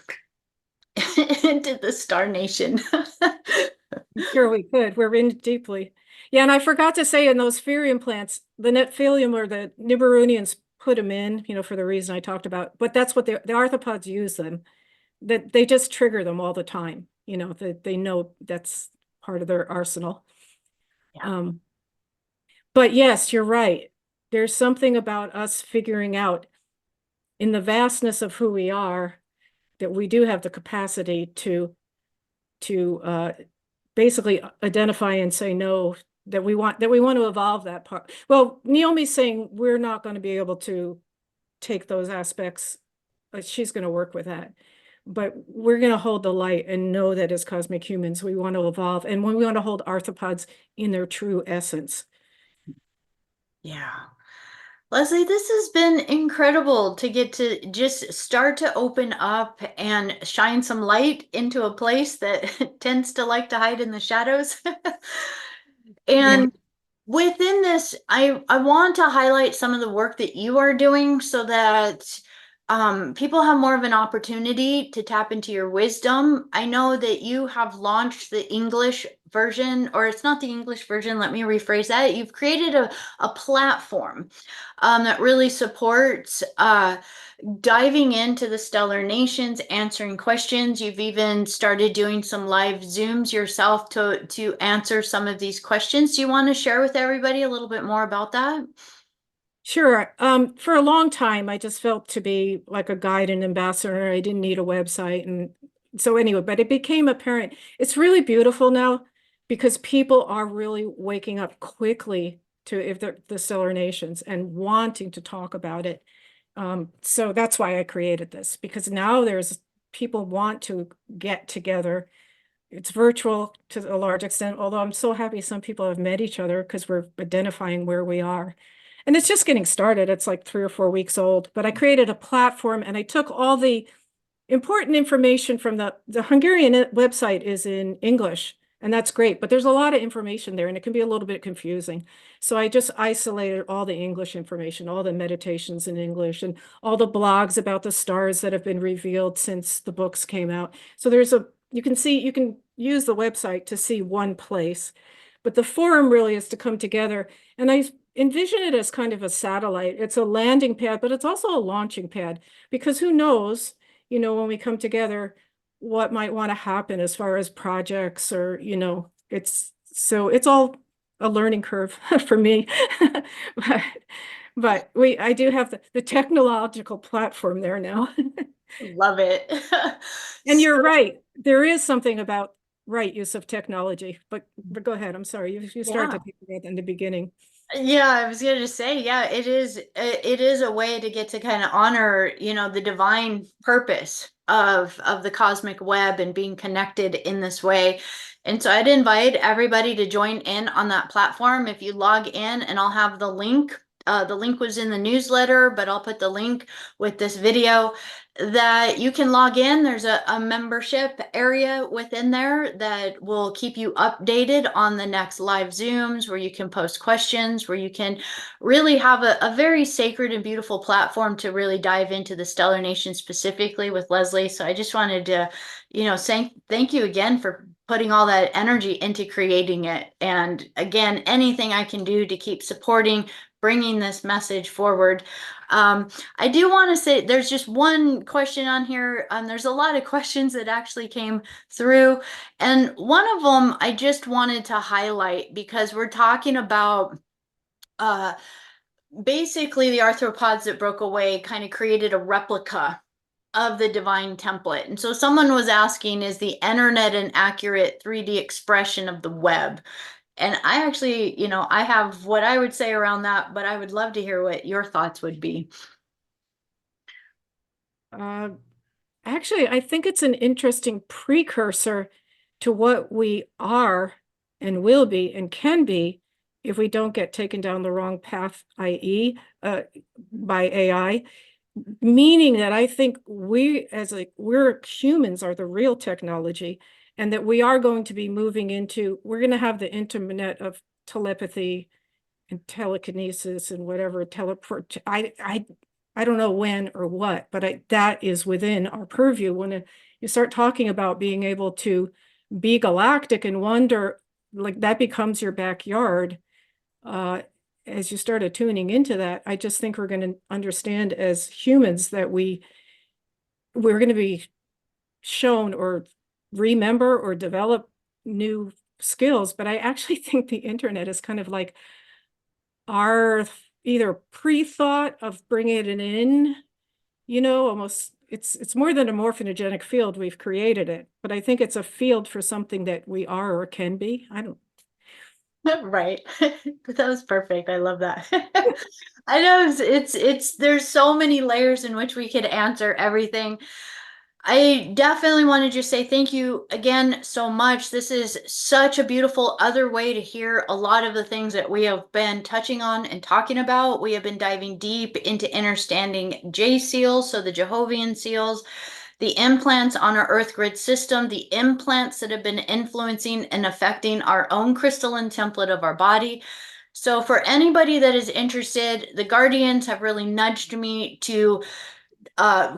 into the Star Nation. I'm sure we could. We're in deeply. Yeah, and I forgot to say in those Ferium plants, the Netphilium or the Nibiruonians put them in, for the reason I talked about. But that's what the arthropods use them. That they just trigger them all the time. That they know that's part of their arsenal. Yeah. But yes, you're right. There's something about us figuring out in the vastness of who we are that we do have the capacity to basically identify and say no, that we want to evolve that part. Well, Naomi's saying we're not going to be able to take those aspects. She's going to work with that. But we're going to hold the light and know that as cosmic humans, we want to evolve. And when we want to hold arthropods in their true essence. Yeah. Leslie, this has been incredible to get to just start to open up and shine some light into a place that tends to like to hide in the shadows. Yeah. And within this, I want to highlight some of the work that you are doing so that people have more of an opportunity to tap into your wisdom. I know that you have launched the English version, or it's not the English version, let me rephrase that. You've created a platform that really supports diving into the stellar nations, answering questions. You've even started doing some live Zooms yourself to answer some of these questions. Do you want to share with everybody a little bit more about that? Sure. For a long time, I just felt to be like a guide and ambassador. I didn't need a website. And so anyway, but it became apparent. It's really beautiful now because people are really waking up quickly to if the stellar nations and wanting to talk about it. So that's why I created this, because now there's people want to get together. It's virtual to a large extent, although I'm so happy some people have met each other because we're identifying where we are. And it's just getting started. It's like 3 or 4 weeks old, but I created a platform and I took all the important information from the Hungarian website is in English, and that's great, but there's a lot of information there and it can be a little bit confusing. So I just isolated all the English information, all the meditations in English and all the blogs about the stars that have been revealed since the books came out. So you can use the website to see one place, but the forum really is to come together. And I envision it as kind of a satellite. It's a landing pad, but it's also a launching pad because who knows, when we come together, what might want to happen as far as projects or, it's all a learning curve for me. But I do have the technological platform there now. Love it. And So, you're right. There is something about right use of technology, but go ahead. I'm sorry. You started yeah. to think about that in the beginning. Yeah, I was gonna say, yeah, it is a way to get to kind of honor, the divine purpose of the cosmic web and being connected in this way. And so I'd invite everybody to join in on that platform. If you log in, and I'll have the link. The link was in the newsletter, but I'll put the link with this video that you can log in. There's a membership area within there that will keep you updated on the next live Zooms, where you can post questions, where you can really have a very sacred and beautiful platform to really dive into the Stellar Nation specifically with Leslie. So I just wanted to, say thank you again for putting all that energy into creating it. And again, anything I can do to keep supporting, bringing this message forward. I do want to say there's just one question on here. There's a lot of questions that actually came through. And one of them I just wanted to highlight because we're talking about uh, basically the arthropods that broke away kind of created a replica of the divine template. And so someone was asking, is the internet an accurate 3D expression of the web? And I actually, I have what I would say around that, but I would love to hear what your thoughts would be. Uh, Actually, I think it's an interesting precursor to what we are and will be and can be if we don't get taken down the wrong path, i.e., by AI. Meaning that I think we're humans are the real technology, and that we are going to be moving into, we're going to have the internet of telepathy and telekinesis and whatever teleport. I don't know when or what, but that is within our purview. When you start talking about being able to be galactic and wonder, like that becomes your backyard. Uh, as you started tuning into that, I just think we're going to understand as humans that we're going to be shown or remember or develop new skills. But I actually think the internet is kind of like our either pre-thought of bringing it in, almost it's more than a morphinogenic field. We've created it, but I think it's a field for something that we are or can be. I don't. Right. That was perfect. I love that. I know there's so many layers in which we could answer everything. I definitely want to just say thank you again so much. This is such a beautiful other way to hear a lot of the things that we have been touching on and talking about. We have been diving deep into understanding J seals, so the Jehovian seals, the implants on our Earth grid system, the implants that have been influencing and affecting our own crystalline template of our body. So, for anybody that is interested, the Guardians have really nudged me to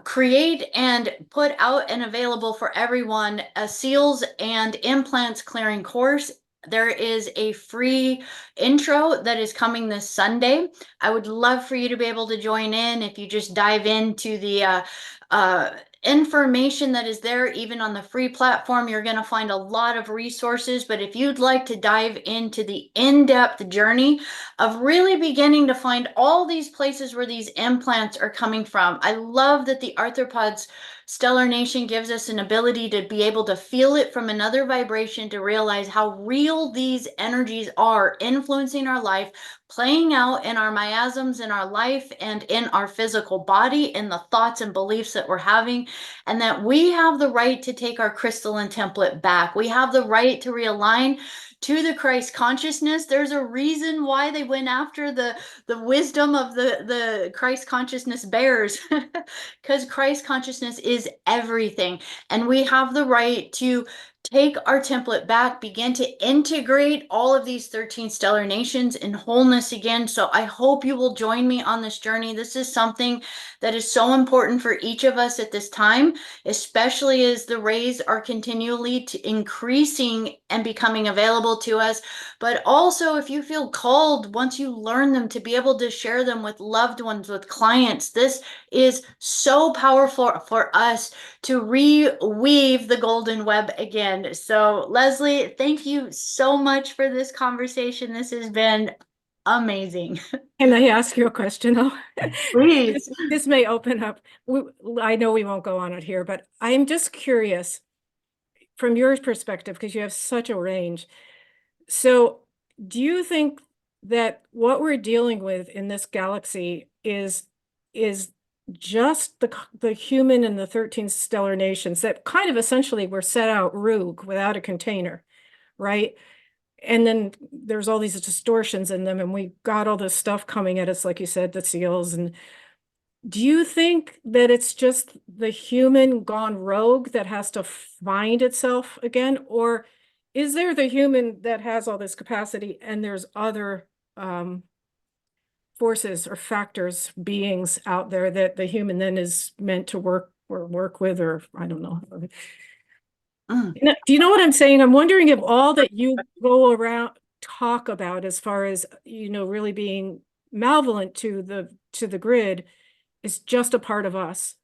create and put out and available for everyone a seals and implants clearing course. There is a free intro that is coming this Sunday. I would love for you to be able to join in if you just dive into the uh, information that is there, even on the free platform. You're going to find a lot of resources. But if you'd like to dive into the in-depth journey of really beginning to find all these places where these implants are coming from. I love that the Arthropods Stellar Nation gives us an ability to be able to feel it from another vibration, to realize how real these energies are influencing our life, playing out in our miasms in our life and in our physical body, in the thoughts and beliefs that we're having, and that we have the right to take our crystalline template back. We have the right to realign to the Christ consciousness. There's a reason why they went after the wisdom of the Christ consciousness bears, because Christ consciousness is everything, and we have the right to take our template back, begin to integrate all of these 13 stellar nations in wholeness again. So I hope you will join me on this journey. This is something that is so important for each of us at this time, especially as the rays are continually increasing and becoming available to us. But also, if you feel called, once you learn them, to be able to share them with loved ones, with clients, this is so powerful for us to reweave the golden web again. So, Leslie, thank you so much for this conversation. This has been amazing. Can I ask you a question though? Please. This may open up. I know we won't go on it here, but I'm just curious from your perspective, because you have such a range. So do you think that what we're dealing with in this galaxy is just the human and the 13 stellar nations that kind of essentially were set out rogue without a container, right? And then there's all these distortions in them, and we got all this stuff coming at us, like you said, the seals. And do you think that it's just the human gone rogue that has to find itself again? Or is there the human that has all this capacity and there's other forces or factors, beings out there that the human then is meant to work with, or I don't know. Mm. Do you know what I'm saying? I'm wondering if all that you go around talk about as far as, really being malevolent to the grid is just a part of us,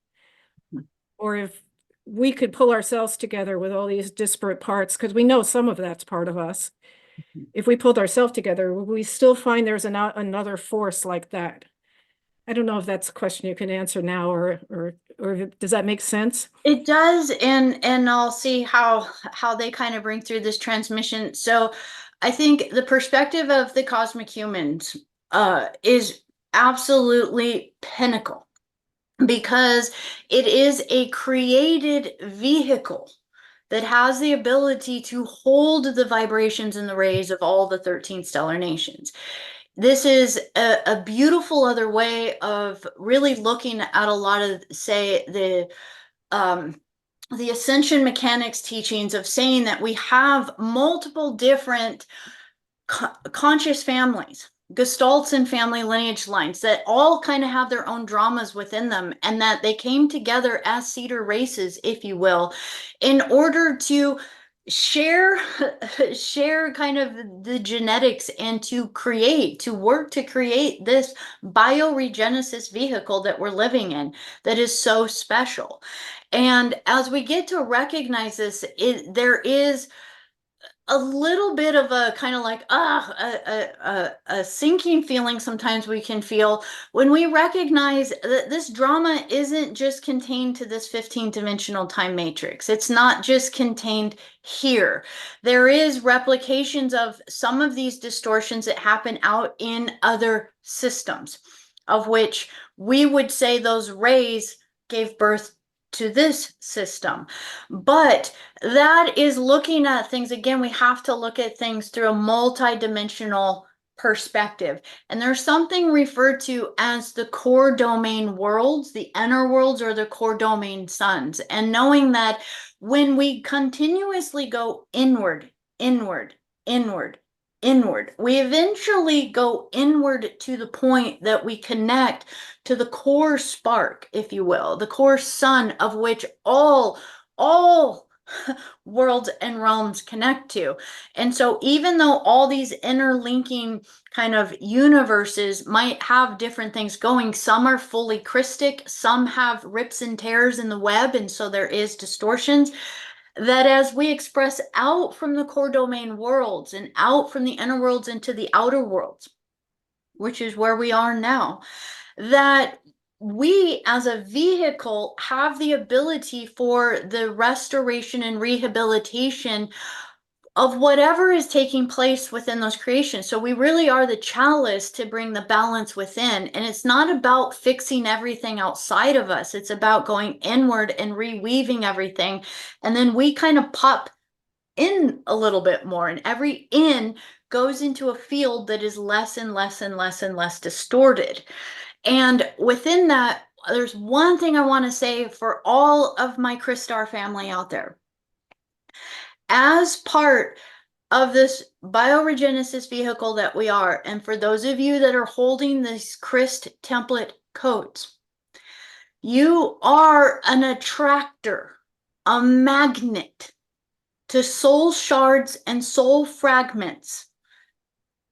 or if we could pull ourselves together with all these disparate parts, because we know some of that's part of us. If we pulled ourselves together, we still find there's another force like that. I don't know if that's a question you can answer now, or does that make sense? It does, and I'll see how they kind of bring through this transmission. So I think the perspective of the cosmic humans is absolutely pinnacle because it is a created vehicle that has the ability to hold the vibrations and the rays of all the 13 stellar nations. This is a beautiful other way of really looking at a lot of, say, the ascension mechanics teachings of saying that we have multiple different conscious families, gestalts and family lineage lines that all kind of have their own dramas within them, and that they came together as cedar races, if you will, in order to share share kind of the genetics and to work to create this bioregenesis vehicle that we're living in that is so special. And as we get to recognize this, there is a little bit of a kind of like a sinking feeling sometimes we can feel when we recognize that this drama isn't just contained to this 15-dimensional time matrix. It's not just contained here. There is replications of some of these distortions that happen out in other systems, of which we would say those rays gave birth to this system. But that is looking at things, again, we have to look at things through a multi-dimensional perspective. And there's something referred to as the core domain worlds, the inner worlds, or the core domain suns. And knowing that when we continuously go inward, inward, inward, inward, we eventually go inward to the point that we connect to the core spark, if you will, the core sun of which all worlds and realms connect to. And so even though all these interlinking kind of universes might have different things going, some are fully crystic, some have rips and tears in the web, and so there is distortions, that as we express out from the core domain worlds and out from the inner worlds into the outer worlds, which is where we are now, that we as a vehicle have the ability for the restoration and rehabilitation of whatever is taking place within those creations. So we really are the chalice to bring the balance within. And it's not about fixing everything outside of us. It's about going inward and reweaving everything. And then we kind of pop in a little bit more, and every in goes into a field that is less and less and less and less distorted. And within that, there's one thing I want to say for all of my Christar family out there. As part of this bioregenesis vehicle that we are, and for those of you that are holding these Christ template codes, you are an attractor, a magnet to soul shards and soul fragments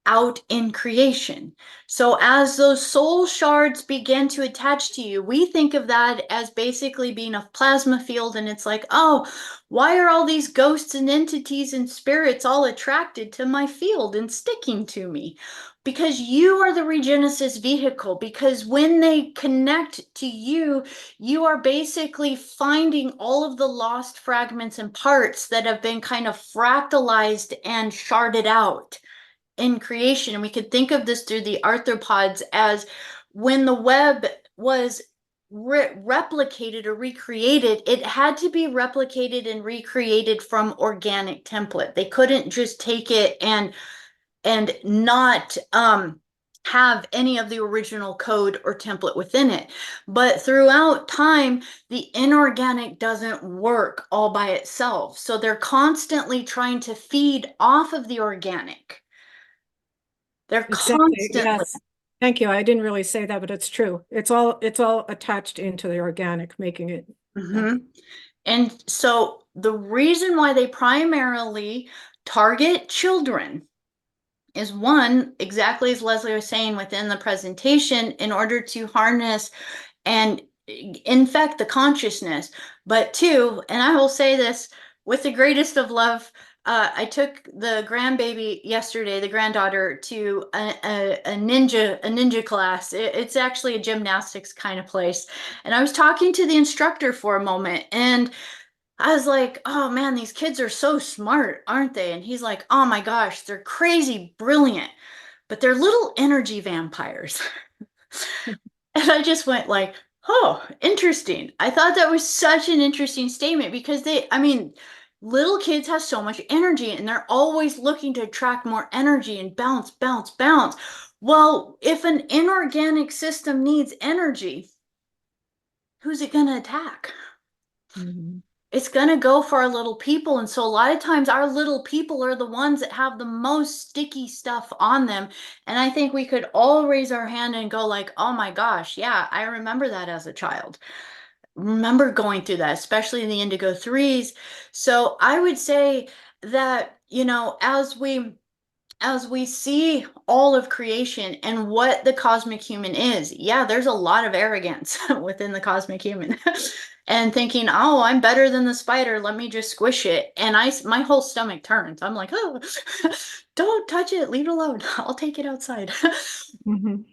out in creation. So as those soul shards begin to attach to you, we think of that as basically being a plasma field, and it's like, oh, why are all these ghosts and entities and spirits all attracted to my field and sticking to me? Because you are the regenesis vehicle, because when they connect to you, you are basically finding all of the lost fragments and parts that have been kind of fractalized and sharded out in creation. And we could think of this through the arthropods as when the web was replicated or recreated, it had to be replicated and recreated from organic template. They couldn't just take it and not have any of the original code or template within it. But throughout time, the inorganic doesn't work all by itself. So they're constantly trying to feed off of the organic. They're Exactly, constantly. yes. Thank you. I didn't really say that, but it's true. It's all attached into the organic, making it. Mm-hmm. And so the reason why they primarily target children is, one, exactly as Leslie was saying within the presentation, in order to harness and infect the consciousness. But two, and I will say this with the greatest of love, I took the grandbaby yesterday, the granddaughter, to a ninja class. It's actually a gymnastics kind of place. And I was talking to the instructor for a moment, and I was like, oh man, these kids are so smart, aren't they? And he's like, oh my gosh, they're crazy brilliant, but they're little energy vampires. And I just went like, oh, interesting. I thought that was such an interesting statement because I mean, little kids have so much energy and they're always looking to attract more energy and bounce, bounce, bounce. Well, if an inorganic system needs energy, who's it going to attack? Mhm. It's going to go for our little people. And so a lot of times our little people are the ones that have the most sticky stuff on them. And I think we could all raise our hand and go like, oh my gosh, yeah, I remember that as a child. Remember going through that, especially in the indigo threes. So I would say that, as we see all of creation and what the cosmic human is, yeah, there's a lot of arrogance within the cosmic human. And thinking, oh, I'm better than the spider, let me just squish it. And my whole stomach turns. I'm like, oh, don't touch it, leave it alone. I'll take it outside. Mhm.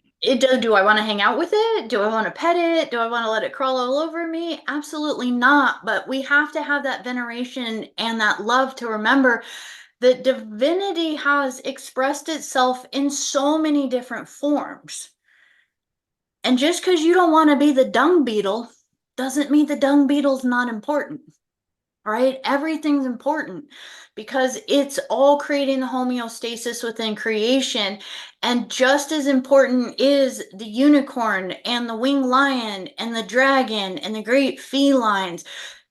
Do I want to hang out with it? Do I want to pet it? Do I want to let it crawl all over me? Absolutely not. But we have to have that veneration and that love to remember that divinity has expressed itself in so many different forms. And just because you don't want to be the dung beetle doesn't mean the dung beetle's not important, right? Everything's important because it's all creating the homeostasis within creation. And just as important is the unicorn and the winged lion and the dragon and the great felines,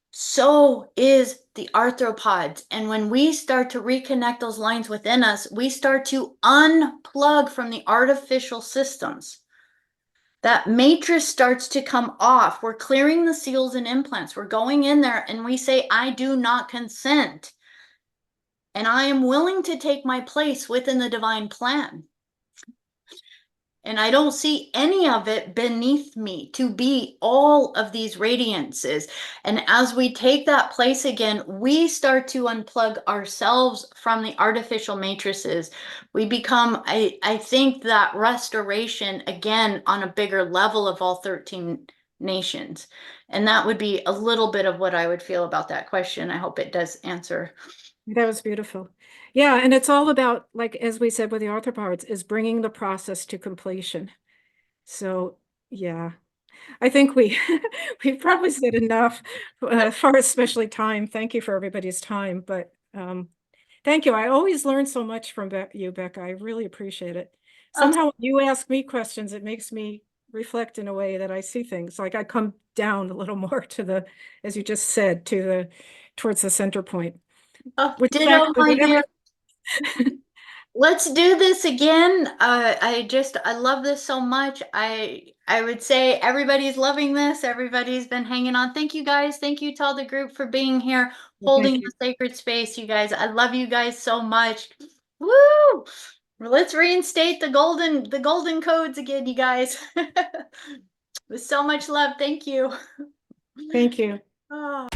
so is the arthropods. And when we start to reconnect those lines within us, we start to unplug from the artificial systems. That matrix starts to come off. We're clearing the seals and implants. We're going in there and we say, I do not consent. And I am willing to take my place within the divine plan. And I don't see any of it beneath me to be all of these radiances. And as we take that place again, we start to unplug ourselves from the artificial matrices. We become, I think, that restoration again on a bigger level of all 13 nations. And that would be a little bit of what I would feel about that question. I hope it does answer. That was beautiful. Yeah, and it's all about, like, as we said with the arthropods, is bringing the process to completion. So, yeah, I think we've probably said enough for especially time. Thank you for everybody's time, but thank you. I always learn so much from you, Becca. I really appreciate it. Oh, Somehow when you ask me questions, it makes me reflect in a way that I see things. Like I come down a little more to the, as you just said, towards the center point. Which is ditto, actually my dear. whatever. Let's do this again. I love this so much. I would say everybody's loving this. Everybody's been hanging on. Thank you guys. Thank you to all the group for being here, Well, holding thank the you. sacred space, you guys. I love you guys so much. Woo! Let's reinstate the golden codes again, you guys. With so much love. Thank you. Thank you. Oh.